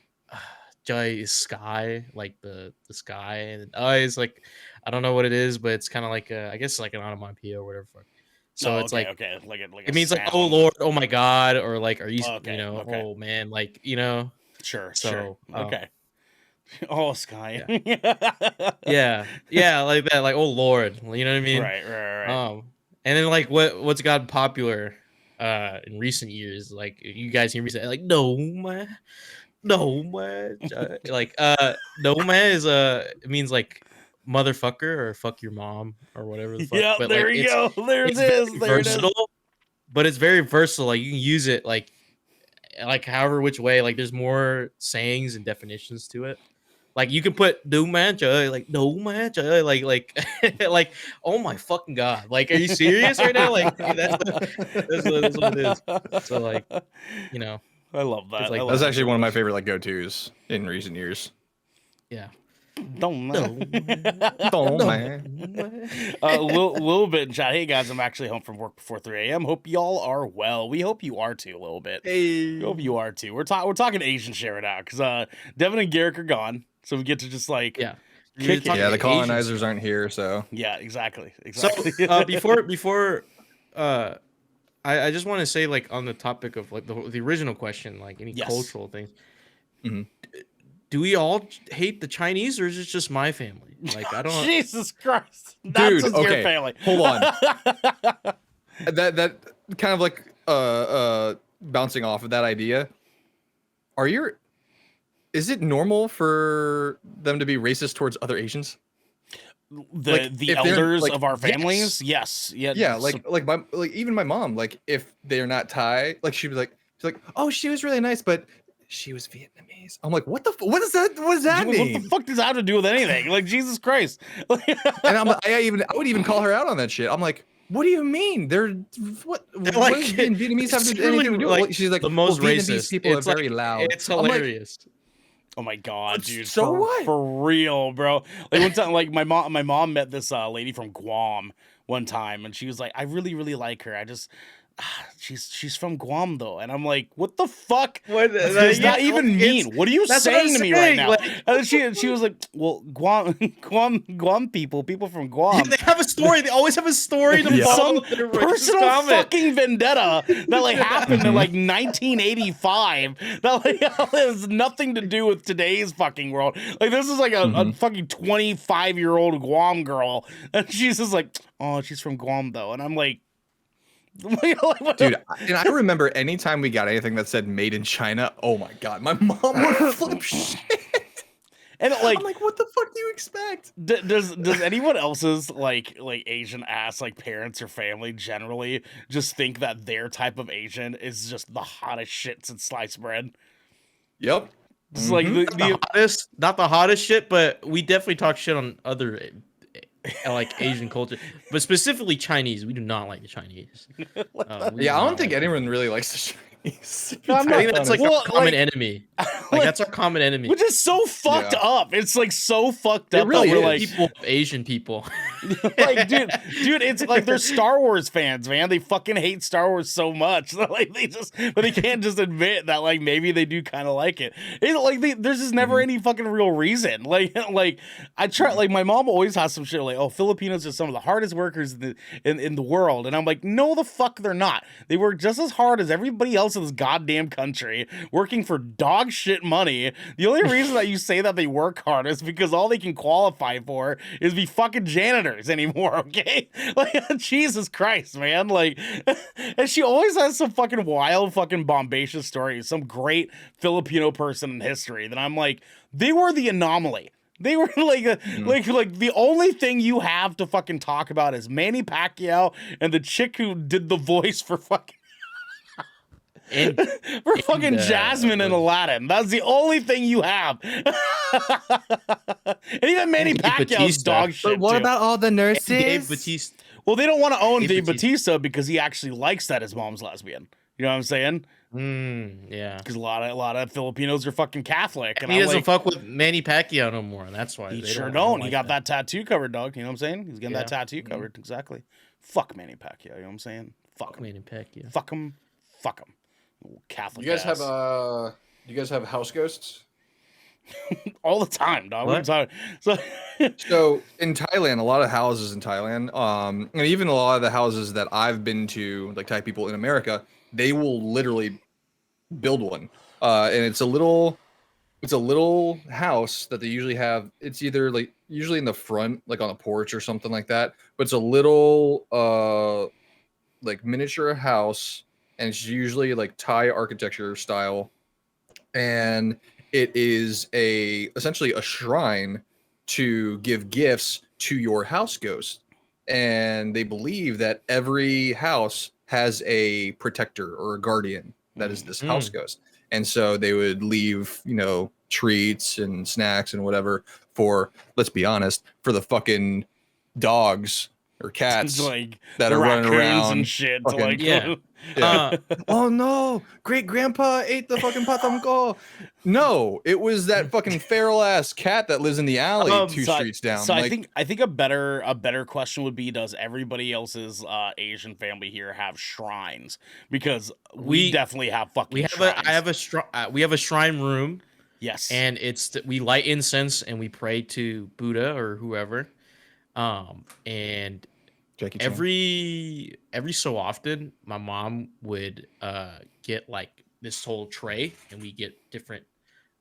jai is sky, like the sky, and is like I don't know what it is, but it's kind of like I guess it's like an onomatopoeia or whatever. So it's like okay, like it means like oh lord, oh my god, or like are you Okay, okay. oh man, like sure, so, sure, okay. Oh, Sky. yeah, like that, like oh lord, you know what I mean? Right. And then like what's gotten popular in recent years, like you guys hear me say like no man, like no man is it means like motherfucker or fuck your mom or whatever the fuck. Yeah, But there like you go. There it it's is. very There it is. versatile, but it's very versatile. Like you can use it like however which way. Like there's more sayings and definitions to it. Like you can put no man trời, like no man trời, like like oh my fucking god, like are you serious right now? Like that's what it is. So like I love that. It's like- I love That's that actually so one of my much. favorite like go-tos in recent years. yeah. Don't know. Oh man. A little bit in chat. Hey guys, I'm actually home from work before 3 a.m. Hope y'all are well. We hope you are too. A little bit. Hey. We hope you are too. We're talking Asian shit right now because Devin and Garrick are gone, so we get to just like Yeah. kick Talking Yeah, the Asians. colonizers aren't here, so Yeah, exactly. So Exactly. before I just want to say like on the topic of like the original question, like any Yes. cultural things. Mhm. Do we all hate the Chinese, or is it just my family? Like I don't. Jesus Christ, that's Dude, just okay, your family. hold on. that kind of like bouncing off of that idea. Is it normal for them to be racist towards other Asians? The if they're, elders like, of our yes. families, yes, Yeah, like even my mom, like if they're not Thai, like she's like, oh, she was really nice, but she was Vietnamese. I'm like, what what does that what mean? the fuck does that have to do with anything? Like Jesus Christ. And I would even call her out on that shit. I'm like, what do you mean? They're what Like, what does Vietnamese have it's to anything to truly, do? like, She's like, the most well, Vietnamese racist. people It's are very like, loud. It's I'm like, hilarious. Oh my god, dude! So what? For real, bro? Like one time, like my mom met this lady from Guam one time, and she was like, "I really, really like her. I just she's from Guam though, and I'm like, what the fuck What does that even mean? What are you that's what I'm saying to me right saying, now? like- And she was like, well, Guam people from Guam. They have a story. They always have a story to Yeah. follow Some their racist personal comment. fucking vendetta that like happened in like 1985 that like has nothing to do with today's fucking world. Like this is like a fucking 25-year-old Guam girl, and she's just like, oh, she's from Guam though, and I'm like, Dude, and I remember anytime we got anything that said made in China, oh my god, my mom would flip shit. and like, I'm like, what the fuck do you expect? does anyone else's like Asian ass like parents or family generally just think that their type of Asian is just the hottest shit since sliced bread? Yep. It's like The hottest, not the hottest shit, but we definitely talk shit on other like Asian culture, but specifically Chinese. We do not like the Chinese. We do Yeah, I not don't think like them. anyone really likes the Chinese. No, I'm I think that's like Well, our common like- enemy. Like that's our common enemy. which is so fucked Yeah. up. It's like so fucked It up really that we're is. like, People, Asian people. like, dude, it's like they're Star Wars fans, man. They fucking hate Star Wars so much that like but they can't just admit that like maybe they do kind of like it. There's just never any fucking real reason. Like I try. Like my mom always has some shit like, oh, Filipinos are some of the hardest workers in the world, and I'm like, no, the fuck they're not. They work just as hard as everybody else in this goddamn country, working for dog shit money. The only reason that you say that they work hard is because all they can qualify for is be fucking janitors anymore, okay? Like, Jesus Christ, man. Like, and she always has some fucking wild, fucking bombacious story, some great Filipino person in history that I'm like, they were the anomaly. They were like the only thing you have to fucking talk about is Manny Pacquiao and the chick who did the voice for fucking And for fucking Jasmine and Aladdin. That's the only thing you have. And even Manny Dave Pacquiao's Bautista. dog shit. But what too. about all the nurses? Dave Bautista. Well, they don't want to own Dave Dave Bautista. Bautista because he actually likes that his mom's lesbian. You know what I'm saying? Yeah. Because a lot of Filipinos are fucking Catholic, and He I'm doesn't like, fuck with Manny Pacquiao no more, and that's why he they sure I don't. He like got that tattoo covered, dog. You know what I'm saying? He's getting that Yeah. tattoo covered. Exactly. Fuck Manny Pacquiao. You know what I'm saying? Fuck him. Manny Pacquiao. Fuck him. Fuck him. Catholic. You guys ass. you guys have house ghosts? all the time, dog. What are you talking? So So in Thailand, a lot of houses in Thailand, and even a lot of the houses that I've been to, like Thai people in America, they will literally build one, and it's a little house that they usually have. It's either like usually in the front, like on a porch or something like that. But it's a little like miniature house, and it's usually like Thai architecture style, and it is essentially a shrine to give gifts to your house ghost. And they believe that every house has a protector or a guardian that is this house ghost. And so they would leave, treats and snacks and whatever for, let's be honest, for the fucking dogs or cats like that the are running raccoons around. and shit. fucking- Like, Yeah. Yeah. Oh no, great grandpa ate the fucking patamko. No, it was that fucking feral ass cat that lives in the alley two streets down. So Like, I think a better question would be, does everybody else's Asian family here have shrines? Because we We- definitely have fucking We have shrines. we have a shrine room, Yes. and we light incense and we pray to Buddha or whoever. And Jackie Chan. every so often my mom would get like this whole tray, and we get different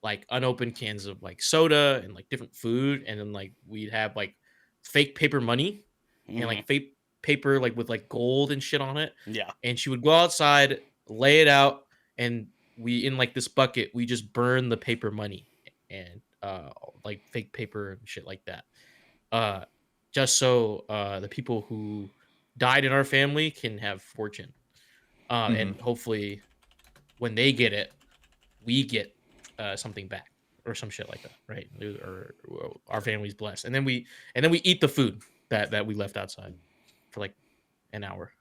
like unopened cans of like soda and like different food, and then like we'd have like fake paper money and like fake paper like with like gold and shit on it. yeah. And she would go outside, lay it out, and we in like this bucket we just burn the paper money and like fake paper and shit like that, just so the people who died in our family can have fortune, and hopefully when they get it, we get something back or some shit like that, right? Or our family's blessed, and then we eat the food that we left outside for like an hour.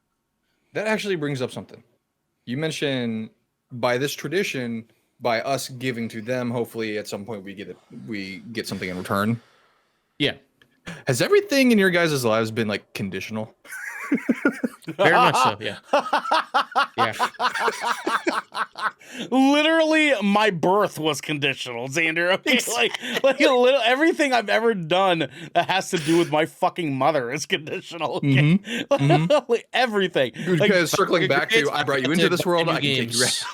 That actually brings up something. You mentioned by this tradition, by us giving to them, hopefully at some point we get something in return. Yeah. Has everything in your guys' lives been like conditional? Very much so. Yeah. Yeah. Literally, my birth was conditional, Xander. Okay, like everything I've ever done that has to do with my fucking mother is conditional. Okay? Like, everything. Because Like, circling back to, I brought you into this world, I can take you out.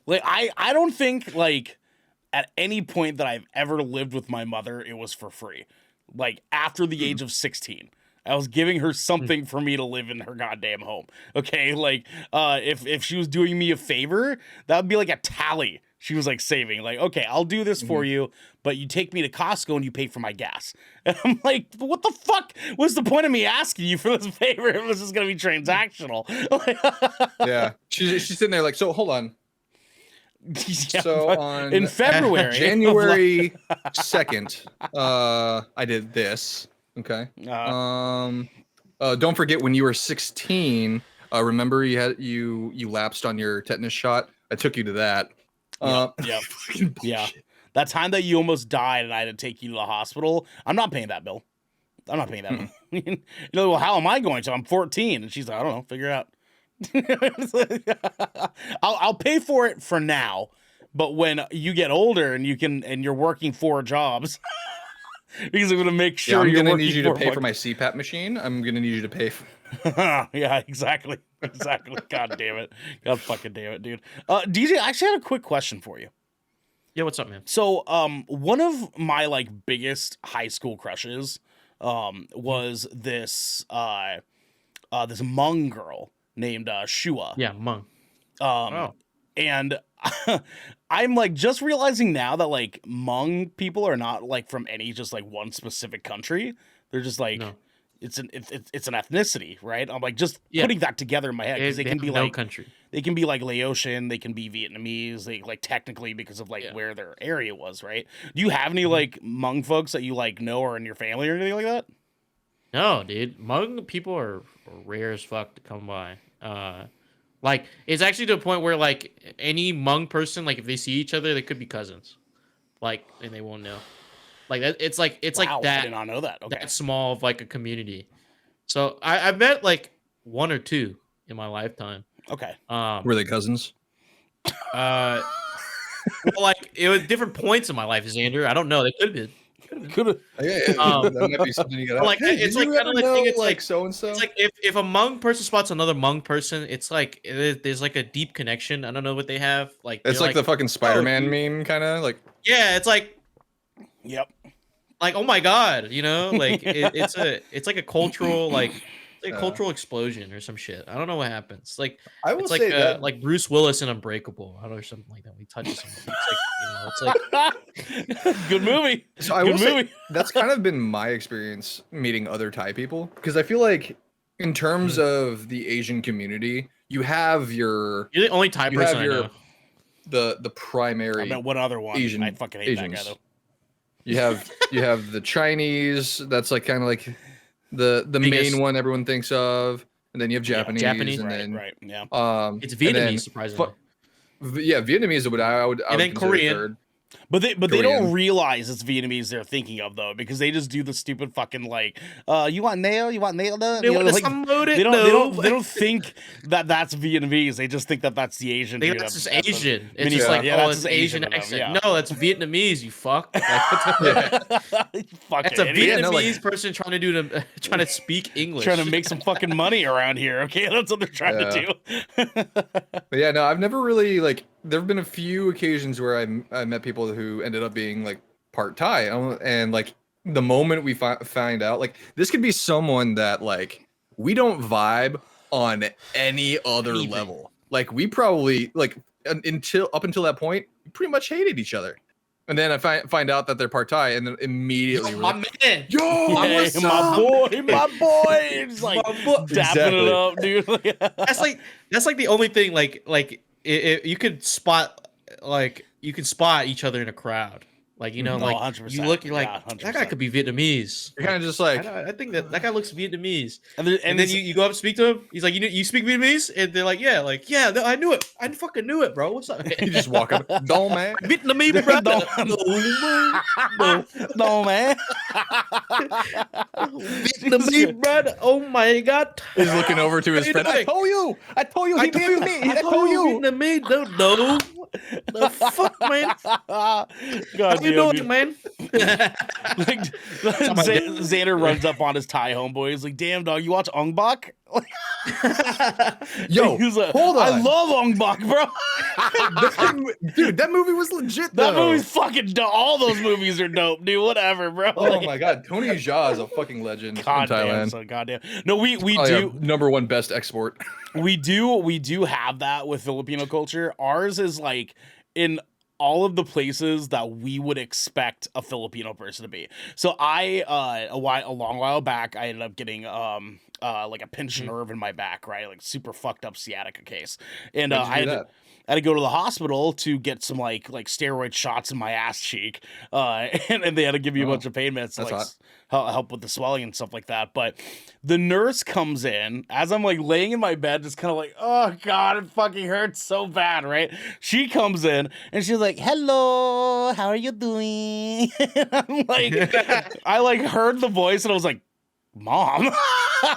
like I don't think like at any point that I've ever lived with my mother, it was for free. Like after the age of 16. I was giving her something for me to live in her goddamn home. Okay, like if she was doing me a favor, that would be like a tally. She was like saving, like, okay, I'll do this for you, but you take me to Costco and you pay for my gas. And I'm like, what the fuck? What's the point of me asking you for this favor if this is gonna be transactional? Yeah, she's sitting there like, so hold on. Yeah, So on in February, January 2nd, I did this. Okay. Don't forget when you were 16. Remember you lapsed on your tetanus shot. I took you to that. Yeah. That time that you almost died and I had to take you to the hospital. I'm not paying that bill. I'm not paying that bill. You know, well, how am I going to? I'm 14, and she's like, I don't know, figure it out. I'll pay for it for now, but when you get older and you're working 4 jobs. Because I'm gonna make sure I'm you're gonna working need you to pay for my CPAP machine. I'm gonna need you to pay for. Yeah, exactly. God damn it. God fucking damn it, dude. DJ, I actually had a quick question for you. Yeah, what's up, man? So, one of my like biggest high school crushes, was this this Hmong girl named Shua. Yeah, Hmong. And I'm like just realizing now that like Hmong people are not like from any just like one specific country. They're just like it's an ethnicity, right? I'm like just putting that together in my head because they can be like country. They can be like Laotian, they can be Vietnamese, they like technically because of like where their area was, right? Do you have any like Hmong folks that you like know or in your family or anything like that? No, dude. Hmong people are rare as fuck to come by. Like it's actually to a point where like any Hmong person, like if they see each other, they could be cousins, like, and they won't know. Like that, it's like Wow, that. I did not know that. Okay, that small of like a community. So I've met like 1 or 2 in my lifetime. Okay. Were they cousins? Well, like it was different points in my life, Xander. I don't know. They could have been. Could have. That might be something you got. Like it's like kind of like thing. It's like so and so. It's like if a Hmong person spots another Hmong person, it's like there's like a deep connection. I don't know what they have. Like it's like the fucking Spider-Man meme, kind of like. Yeah, it's like. Yep. Like, oh my god, you know, like it's like a cultural cultural explosion or some shit. I don't know what happens. Like I will it's like say that like Bruce Willis in Unbreakable, I don't know, or something like that. We touch somebody. It's like Good movie. So I will say that's kind of been my experience meeting other Thai people, because I feel like in terms of the Asian community, you're the only Thai person I know. The primary. I met one other one. Asian, I fucking hate that guy though. You have the Chinese. That's like kind of like the main one everyone thinks of, and then you have Japanese, and then it's Vietnamese, surprisingly. Vietnamese is what I would. And then Korean. Third. But they don't realize it's Vietnamese they're thinking of though, because they just do the stupid fucking like, you want nail? You want nail? They don't think that that's Vietnamese. They just think that that's the Asian. That's just Asian. It's just like, oh, it's Asian accent. No, that's Vietnamese. You fuck. That's a Vietnamese person trying to speak English, trying to make some fucking money around here. Okay, that's what they're trying to do. But yeah, no, I've never really like. There have been a few occasions where I met people who ended up being like part Thai, and like the moment we find out, like this could be someone that like we don't vibe on any other level. Like we probably like up until that point, we pretty much hated each other, and then I find out that they're part Thai, and then immediately my man, my boy, it's like dapping it up, dude. that's like the only thing you could spot each other in a crowd. Like, you know, No, like 100%. you look, you're like, Yeah, that guy 100%. could be Vietnamese. You're kind of just I, like, I think that guy looks Vietnamese. And And then you go up and speak to him. He's like, you speak Vietnamese? And they're like, yeah, I knew it. I fucking knew it, bro. What's up? you just walk up, don't man. Vietnamese, bro. No, no, man. Vietnamese, bro. Oh my god. He's looking over to his What friend. are you I told you I he told beat you, me. I told you, Vietnamese. No. The fuck, man? God How you damn, doing, dude. man? Like Xander runs up on his Thai homeboy. He's like, "Damn dog, you watch Ong Bak?" Yo, He's like, hold on. I love Ong Bak, bro. Dude, that movie was legit That though. movie's fucking dope. All those movies are dope, dude. Whatever, bro. Oh my god, Tony Jaa is a fucking legend in Goddamn, Thailand. so goddamn. No, we Probably do our number one best export. we do have that with Filipino culture. Ours is like in all of the places that we would expect a Filipino person to be. So I a long while back I ended up getting like a pinched nerve in my back, right? Like super fucked up sciatica case. And When'd you do that? I had to go to the hospital to get some like steroid shots in my ass cheek, and they had to give me a Oh, bunch of pain meds to that's like hot. help with the swelling and stuff like that. But the nurse comes in as I'm like laying in my bed, just kind of like, oh god, it fucking hurts so bad, right? She comes in and she's like, "Hello, how are you doing?" And I'm like, I like heard the voice and I was like, "Mom."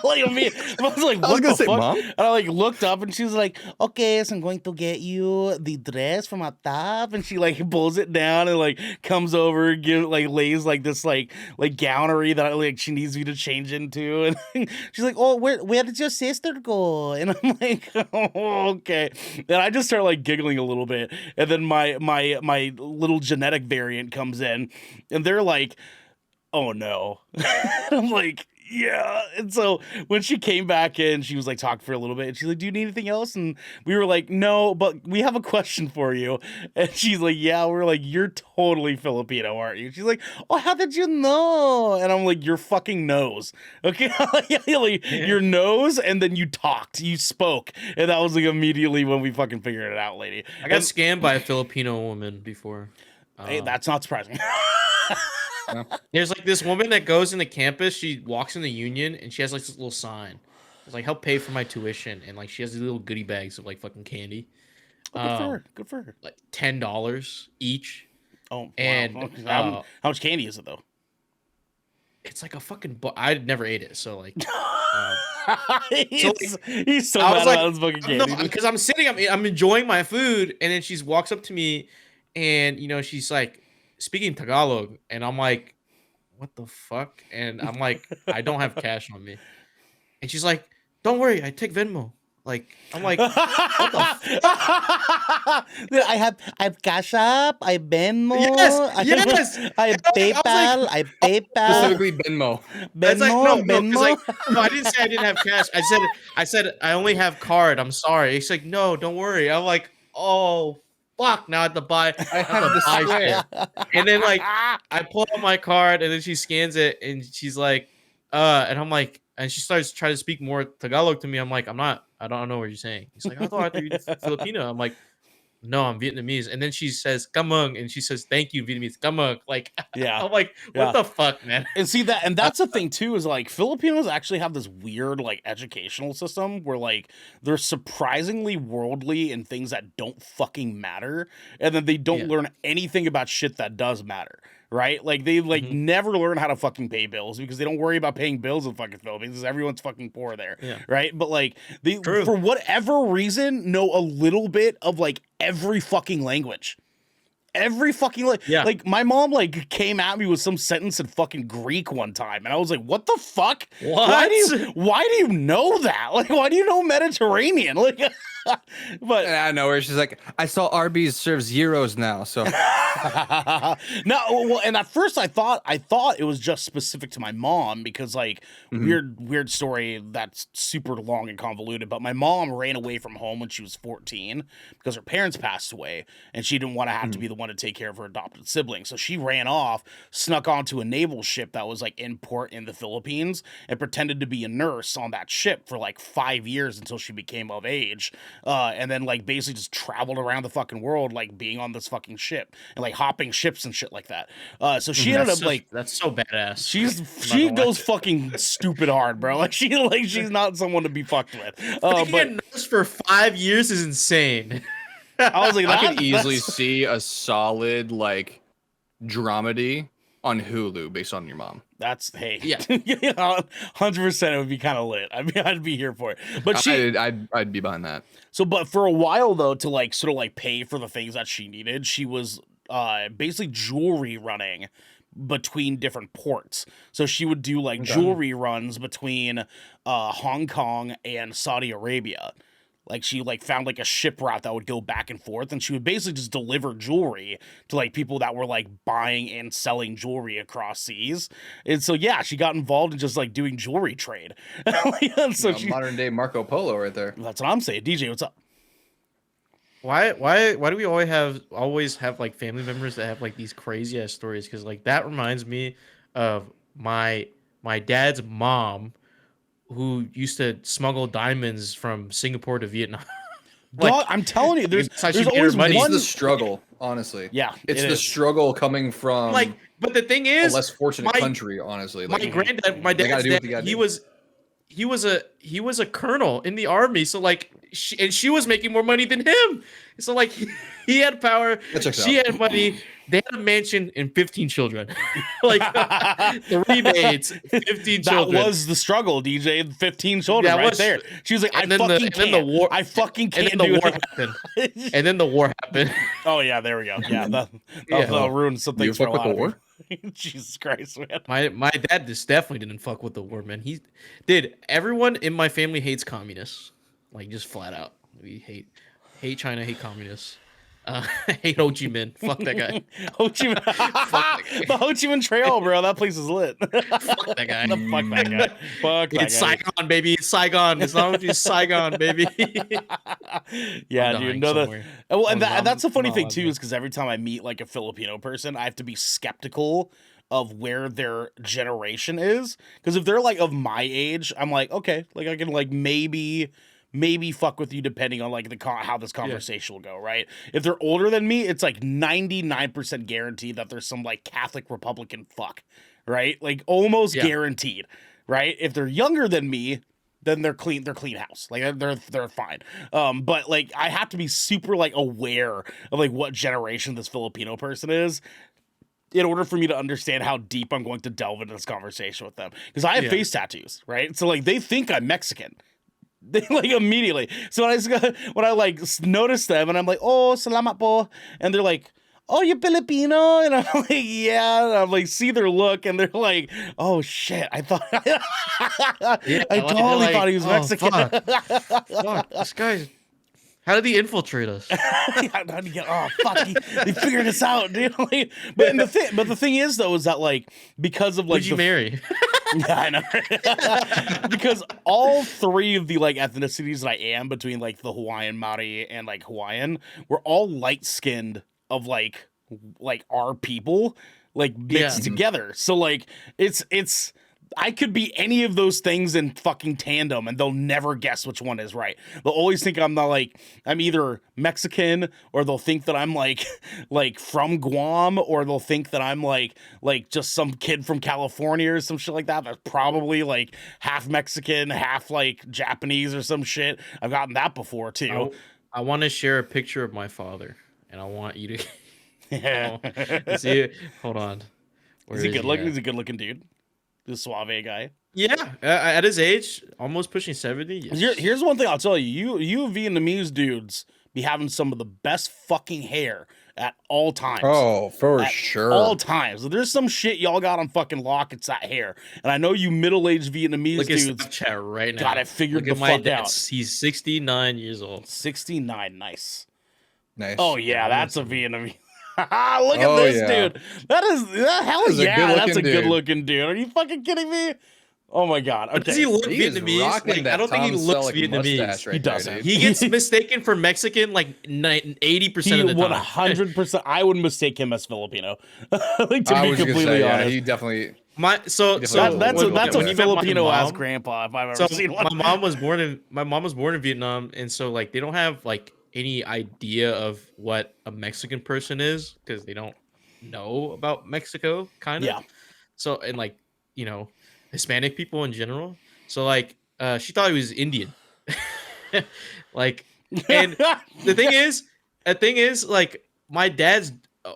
Like I was like, I was what gonna the say, fuck? Mom? And I like looked up and she was like, "Okay, so I'm going to get you the dress from up top." And she like pulls it down and like comes over, lays like this like gownery that like she needs me to change into. And she's like, "Oh, where did your sister go?" And I'm like, "Oh, okay." Then I just start like giggling a little bit. And then my little genetic variant comes in and they're like, "Oh no." And I'm like, "Yeah." And so when she came back in, she was like talking for a little bit and she's like, "Do you need anything else?" And we were like, "No, but we have a question for you." And she's like, "Yeah." We're like, "You're totally Filipino, aren't you?" She's like, "Oh, how did you know?" And I'm like, "Your fucking nose." Okay. Like, your nose, and then you talked, you spoke. And that was like immediately when we fucking figured it out, lady. I got And, scammed by a Filipino woman before. hey, that's not surprising. There's like this woman that goes into campus. She walks in the Union and she has like this little sign. It's like, "Help pay for my tuition," and like she has these little goodie bags of like fucking candy, Good for her. Good for her. like $10 each. Oh, wow. And, Okay, how much candy is it though? It's like a fucking. I never ate it, so like. He's so I mad was like, about his fucking no, candy. because I'm sitting, I'm enjoying my food, and then she walks up to me, and you know she's like speaking Tagalog, and I'm like, "What the fuck?" And I'm like, "I don't have cash on me," and she's like, "Don't worry, I take Venmo." Like I'm like, "What the I have Cash App, I Venmo, Yes, I, yes. I I was like- PayPal, I PayPal, Specifically Venmo. It's like Venmo, no, because like Venmo. no, I didn't say I didn't have cash. I said I only have card. I'm sorry. It's like no, don't worry. I'm like, oh fuck, now I have to buy. I have to buy swear. shit. And then like I pull out my card and then she scans it and she's like, and I'm like, and she starts trying to speak more Tagalog to me. I'm like, I don't know what you're saying. He's like, I thought you were Filipino. I'm like, no, I'm Vietnamese. And then she says, "Kamung," and she says, "Thank you, Vietnamese." Kamung. Like, Yeah. I'm like, what Yeah. the fuck, man? And see that, and that's the thing too, is like Filipinos actually have this weird like educational system where like they're surprisingly worldly in things that don't fucking matter, and then they don't Yeah. learn anything about shit that does matter. Right? Like they like Mhm. never learn how to fucking pay bills because they don't worry about paying bills in fucking Philippines because everyone's fucking poor there. Yeah. Right? But like they True. for whatever reason know a little bit of like every fucking language. Every fucking Yeah. like my mom like came at me with some sentence in fucking Greek one time, and I was like, "What the fuck? Why do you know that? Like, why do you know Mediterranean?" Like, but And out of nowhere, she's like, I saw Arby's serve zeros now. So no, well, and at first I thought it was just specific to my mom because like weird story that's super long and convoluted. But my mom ran away from home when she was 14 because her parents passed away, and she didn't want to have to be the one want to take care of her adopted sibling. So she ran off, snuck onto a naval ship that was like in port in the Philippines, and pretended to be a nurse on that ship for like 5 years until she became of age. And then like basically just traveled around the fucking world, like being on this fucking ship and like hopping ships and shit like that. So she ended up like, that's so badass. she goes fucking stupid hard, bro. Like she's not someone to be fucked with. But But nurse for 5 years is insane. I was like, I could that- easily that's- see a solid like dramedy on Hulu based on your mom. That's hey, Yeah. 100%. It would be kind of lit. I mean, I'd be here for it. But I'd be behind that. so, but for a while though, to like sort of like pay for the things that she needed, she was basically jewelry running between different ports. So she would do like jewelry runs between Hong Kong and Saudi Arabia. Like she like found like a ship route that would go back and forth, and she would basically just deliver jewelry to like people that were like buying and selling jewelry across seas. And so yeah, she got involved in just like doing jewelry trade. So Modern day Marco Polo right there. that's what I'm saying. DJ, what's up? Why do we always have like family members that have like these crazy ass stories? Because like that reminds me of my dad's mom, who used to smuggle diamonds from Singapore to Vietnam. Dog, I'm telling you, there's That's how she made her always money. one. It's the struggle, honestly. Yeah, It's it the is. struggle coming from like, but the thing a is, less fortunate my- country, honestly. my Like, granddad, my they gotta dad's do what they dad, gotta he do. was a colonel in the army. So like, she was making more money than him. So like, he had power. That checks She out. had money. They had a mansion and 15 children. Like 3 maids, 15 That children. was the struggle, DJ. 15 children That right was- there. She was like, I and then the- fucking and then can't. the war- I fucking and can't then the do war it. happened. And then the war happened. Oh yeah, there we go. Yeah, Yeah. that'll ruin some You things for a fuck with lot the of war? people. Jesus Christ, man. My dad just definitely didn't fuck with the war, man. Everyone in my family hates communists, like just flat out. We hate China, hate communists. Hate Ho Chi Minh. Fuck that guy. Ho Chi Minh, the Ho Chi Minh Trail, bro. That place is lit. Fuck that guy. Fuck that guy. Fuck that It's guy. Saigon, baby. It's Saigon. It's not just Saigon, baby. Yeah, I'm dude. dying No, somewhere. well, and I'm- that's the funny I'm thing not too, allowed is because every time I meet like a Filipino person, I have to be skeptical of where their generation is. Because if they're like of my age, I'm like, okay, like I can like maybe fuck with you depending on like how this conversation will go, right? If they're older than me, it's like 99% guaranteed that there's some like Catholic Republican fuck, right? Like almost Yeah. guaranteed, right? If they're younger than me, then they're clean house. Like they're fine. But like I have to be super like aware of like what generation this Filipino person is in order for me to understand how deep I'm going to delve into this conversation with them. Because I have Yeah. face tattoos, right? So like they think I'm Mexican. They like immediately. So when I like notice them and I'm like, oh, salamat po, and they're like, oh, you Filipino, and I'm like, yeah. And I'm like, see their look, and they're like, oh shit, I thought, Yeah, I like, totally they're like, thought he was "Oh, Mexican. Fuck, this guy. How did he infiltrate us? How do you get? Oh fuck! They figured us out, dude. Like, but the thing is though, is that like because of like Who'd you marry? Yeah, I know. Because all three of the like ethnicities that I am between like the Hawaiian Maori and like Hawaiian, we're all light skinned of like our people like mixed Yeah. together. So like it's I could be any of those things in fucking tandem and they'll never guess which one is right. They'll always think I'm either Mexican, or they'll think that I'm like from Guam, or they'll think that I'm like just some kid from California or some shit like that. That's probably like half Mexican, half like Japanese or some shit. I've gotten that before too. I want to share a picture of my father, and I want you to Yeah. see it. Hold on. Where Is he good looking? at? Is he a good looking dude? The suave guy. Yeah, at his age, almost pushing 70. Yes. Here's one thing I'll tell you. You Vietnamese dudes be having some of the best fucking hair at all times. Oh, for At sure. all times. There's some shit y'all got on fucking lock. It's that hair. And I know you middle-aged Vietnamese Look at dudes Snapchat right now. got it figured Look the at my fuck dad. out. He's 69 years old. 69. Nice. Nice. Oh yeah, that's a Vietnamese. Look at Oh, this yeah. dude. Hell That is a yeah, that's a good-looking dude. good looking dude. Are you fucking kidding me? Oh my god. But does Okay. he look He is Vietnamese? rocking Like, that I don't think he Tom looks Selleck mustache Vietnamese. right He there, doesn't. dude. He gets mistaken for Mexican like 80% He of the time. 100%. I would mistake him as Filipino. Like to I be was gonna completely say, yeah, honest. he definitely. My so He definitely so has a That's little a bit when of you that. met my Filipino ass mom, grandpa if I've ever so seen one. my mom was born in Vietnam, and so like they don't have like any idea of what a Mexican person is because they don't know about Mexico, kind of. Yeah. So and like Hispanic people in general. So like she thought he was Indian. Like, and the thing is like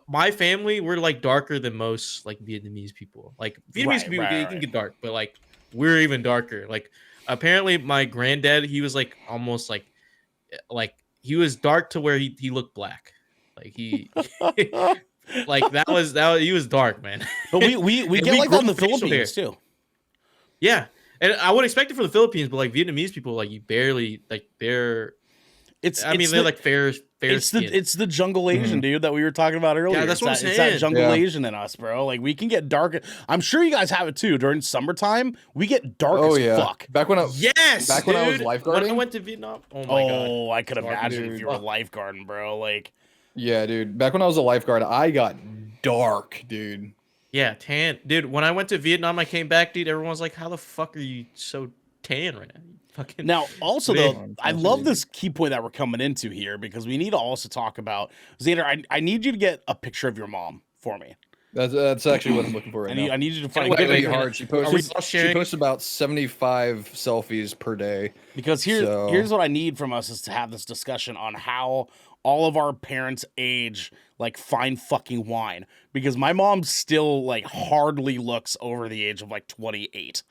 my family, we're like darker than most like Vietnamese people. Like Vietnamese Right, people right, can right. get dark, but like we're even darker. Like apparently my granddad, he was like almost like he was dark to where he looked black. Like he like that was he was dark, man. But we And get like that in grow the facial hair. Philippines too. Yeah. And I would expect it for the Philippines, but like Vietnamese people, like you barely like they're It's I mean it's they're the, like fair skin. it's the jungle Asian Mhm. dude that we were talking about earlier. that's what I'm It's that saying. jungle Yeah. Asian in us, bro. Like we can get dark. I'm sure you guys have it too. During summertime, we get dark Oh as yeah. fuck. Back when I, Yes, Back when I was dude. lifeguarding? When I went to Vietnam, oh my god. Oh, I could Dark, imagine if dude. you were lifeguarding, bro. Like yeah, dude. Back when I was a lifeguard, I got dark, dude. Yeah, tan, dude. When I went to Vietnam, I came back, dude. Everyone's like, "How the fuck are you so tan right now?" You fucking now, also Man. though, I love this key point that we're coming into here because we need to also talk about Xander. I need you to get a picture of your mom for me. That's actually what I'm looking for right now. I need you to find Wait, a It's good gonna be wait, hard. She are we posts. all She sharing? posts about 75 selfies per day. because So- here's what I need from us is to have this discussion on how all of our parents age like fine fucking wine. Because my mom still like hardly looks over the age of like 28.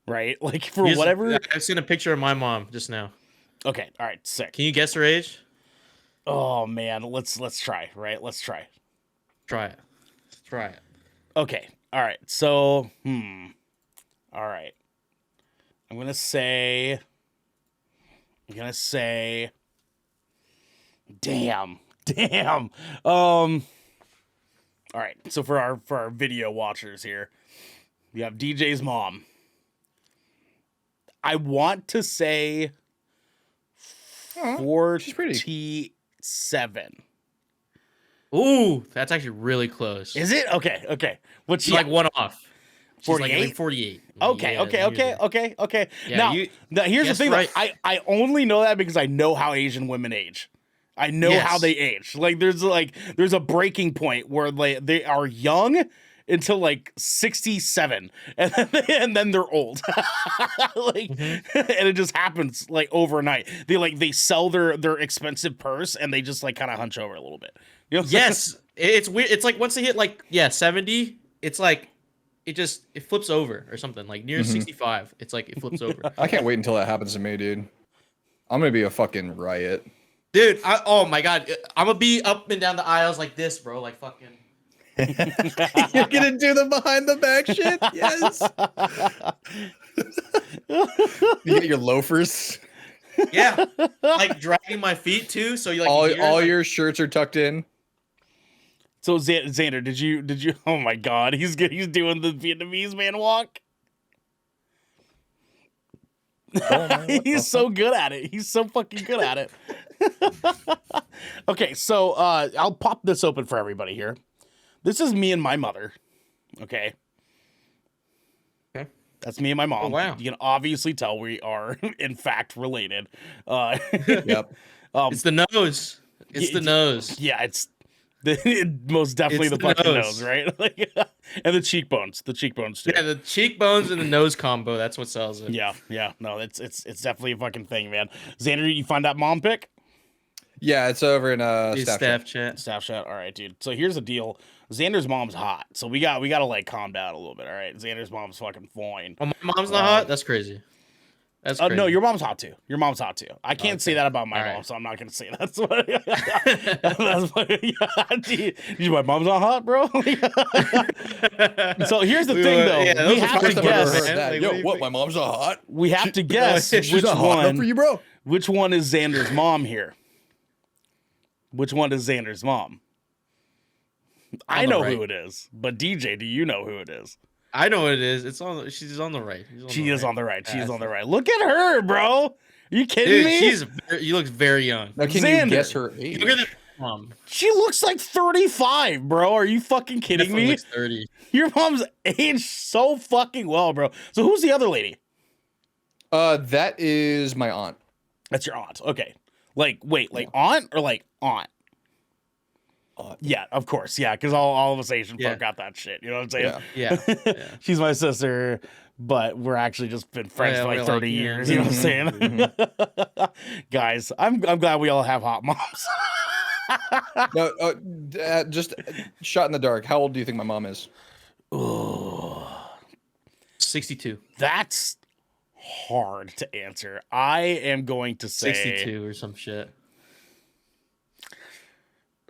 Right? Like for Here's- whatever. I've seen a picture of my mom just now. Okay, all right, sick. Can you guess her age? Oh man, let's try, right? Let's try. Try it. Try it. Okay. All right. So, all right. I'm gonna say. Damn. All right. So for our video watchers here, we have DJ's mom. I want to say she's pretty. 47. Ooh, that's actually really close. Is it? Okay. What's She's like one off. She's like 48? 48. Okay. Yeah, Okay. Yeah, now, you here's the guessed thing. right. I only know that because I know how Asian women age. I know Yes. how they age. Like there's a breaking point where they are young until like 67 and then they're old. Like and it just happens like overnight. They sell their expensive purse and they just like kind of hunch over a little bit. You know? Yes, it's weird. It's like once they hit like 70, it's like it flips over or something. Like near 65, it's like it flips over. I can't wait until that happens to me, dude. I'm gonna be a fucking riot. Dude, oh my god, I'm gonna be up and down the aisles like this, bro. Like fucking. You're gonna do the behind the back shit? Yes. You get your loafers. Yeah, like dragging my feet too. So you like all hear, all like, your shirts are tucked in. So Xander, did you? Oh my God, he's doing the Vietnamese man walk. Oh, man, what He's the so good at it. He's so fucking good at it. Okay, so I'll pop this open for everybody here. This is me and my mother. Okay. Okay. That's me and my mom. Oh, wow. You can obviously tell we are, in fact, related. Yep. It's the nose. It's the nose. Yeah, it's most definitely It's the the fucking nose. nose, right? Like, and the cheekbones too. Yeah, the cheekbones and the nose combo. That's what sells it. Yeah. No, it's definitely a fucking thing, man. Xander, you find that mom pic? Yeah, it's over in His staff. staff chat. Staff shot. All right, dude. So here's the deal. Xander's mom's hot, so we gotta like calm down a little bit. All right, Xander's mom's fucking fine. Oh, my mom's not hot. That's crazy. That's crazy. No, your mom's hot too. Your mom's hot too. I can't say Okay. that about my All mom, right. so I'm not gonna say that's what. That's what. My mom's not hot, bro. So here's the thing, though. Yeah, that We was the have to first time I've ever guess. heard that. Like, Yo, what do you what? think? My mom's not hot. We have to guess She's which She's not hot enough for one. you, bro. Which one is Xander's mom here? Which one is Xander's mom? I On the know right. who it is, but DJ, do you know who it is? I know what it is. It's on. She's on the right. She is on the right. She's path. on the right. Look at her, bro. Are you kidding Dude, me? you look very young. Now, can Xander. you guess her age? Younger than mom. She looks like 35, bro. Are you fucking kidding Definitely me? looks 30. Your mom's aged so fucking well, bro. So who's the other lady? That is my aunt. That's your aunt. Okay. Like, wait, like aunt or like aunt? Yeah, of course. Yeah, because all of us Asian folk got that shit. You know what I'm saying? Yeah. Yeah. She's my sister, but we're actually just been friends Yeah, for like we're 30 like, yeah. years. You know what I'm saying? Guys, I'm glad we all have hot moms. No, just shot in the dark. How old do you think my mom is? Ooh, 62. that's hard to answer. I am going to say 62 or some shit.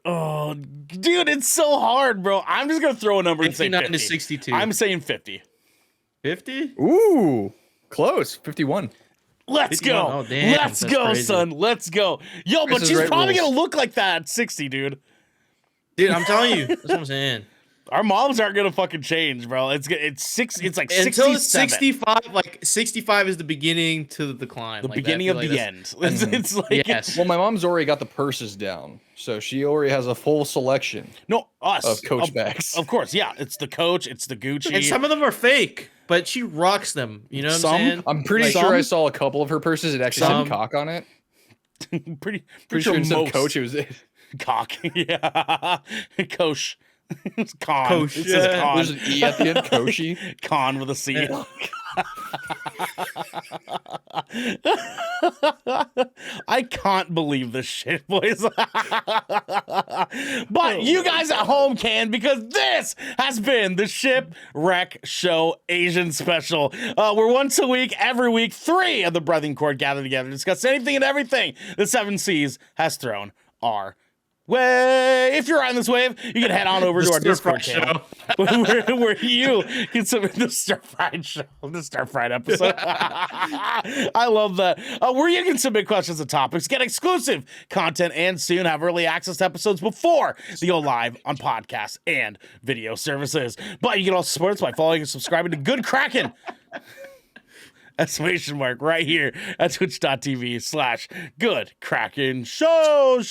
Oh, dude, it's so hard, bro. I'm just gonna throw a number and say 59 50. to 62. I'm saying 50. 50? Ooh, close. 51. Let's 51. go. Oh, damn, Let's that's go, crazy. son. Let's go. Yo, but Price is she's Right probably rules. gonna look like that at 60, dude. Dude, I'm telling you. That's what I'm saying. Our moms aren't gonna fucking change, bro. It's like Until 67. it's 65, like 65 is the beginning to the decline. The Like, beginning I of feel the like end. It's like Yes. Well, my mom's already got the purses down, so she already has a full selection no us of Coach bags. Of course, yeah. It's the Coach. It's the Gucci. And some of them are fake, but she rocks them. You know what Some? I'm saying? I'm pretty Like, sure I saw a couple of her purses. It actually Some. said cock on it. pretty Pretty sure instead most of Coach, it was cock. Yeah, Coach. It's con. Coach, It says yeah. con. There's an E at the end. Koshi. Con with a C. Yeah. I can't believe this shit, boys. But you guys at home can, because this has been the Shipwreck Show Asian Special. We're once a week, every week, 3 of the Breathing Court gather together to discuss anything and everything the Seven Seas has thrown our way. If you're on this wave, you can head on over to our Discord channel where you can submit the stir fried show, the stir fried episode. I love that. Where you can submit questions and topics, get exclusive content, and soon have early access to episodes before they go live on podcasts and video services. But you can also support us by following and subscribing to Good Kraken. Exclamation mark right here at twitch.tv/Good Kraken Show.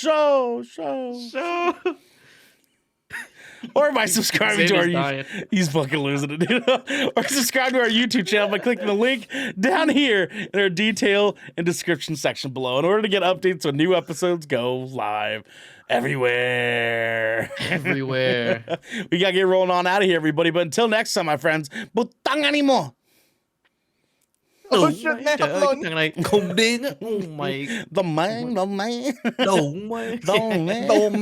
Or by subscribing to our Xander's dying. he's fucking losing it, dude. Or subscribe to our YouTube channel by clicking the link down here in our detail and description section below in order to get updates when new episodes go live everywhere. Everywhere. We gotta get rolling on out of here, everybody. But until next time, my friends, butang animo. Oh, my God. Không đến. Oh my. The man. Oh my. The man.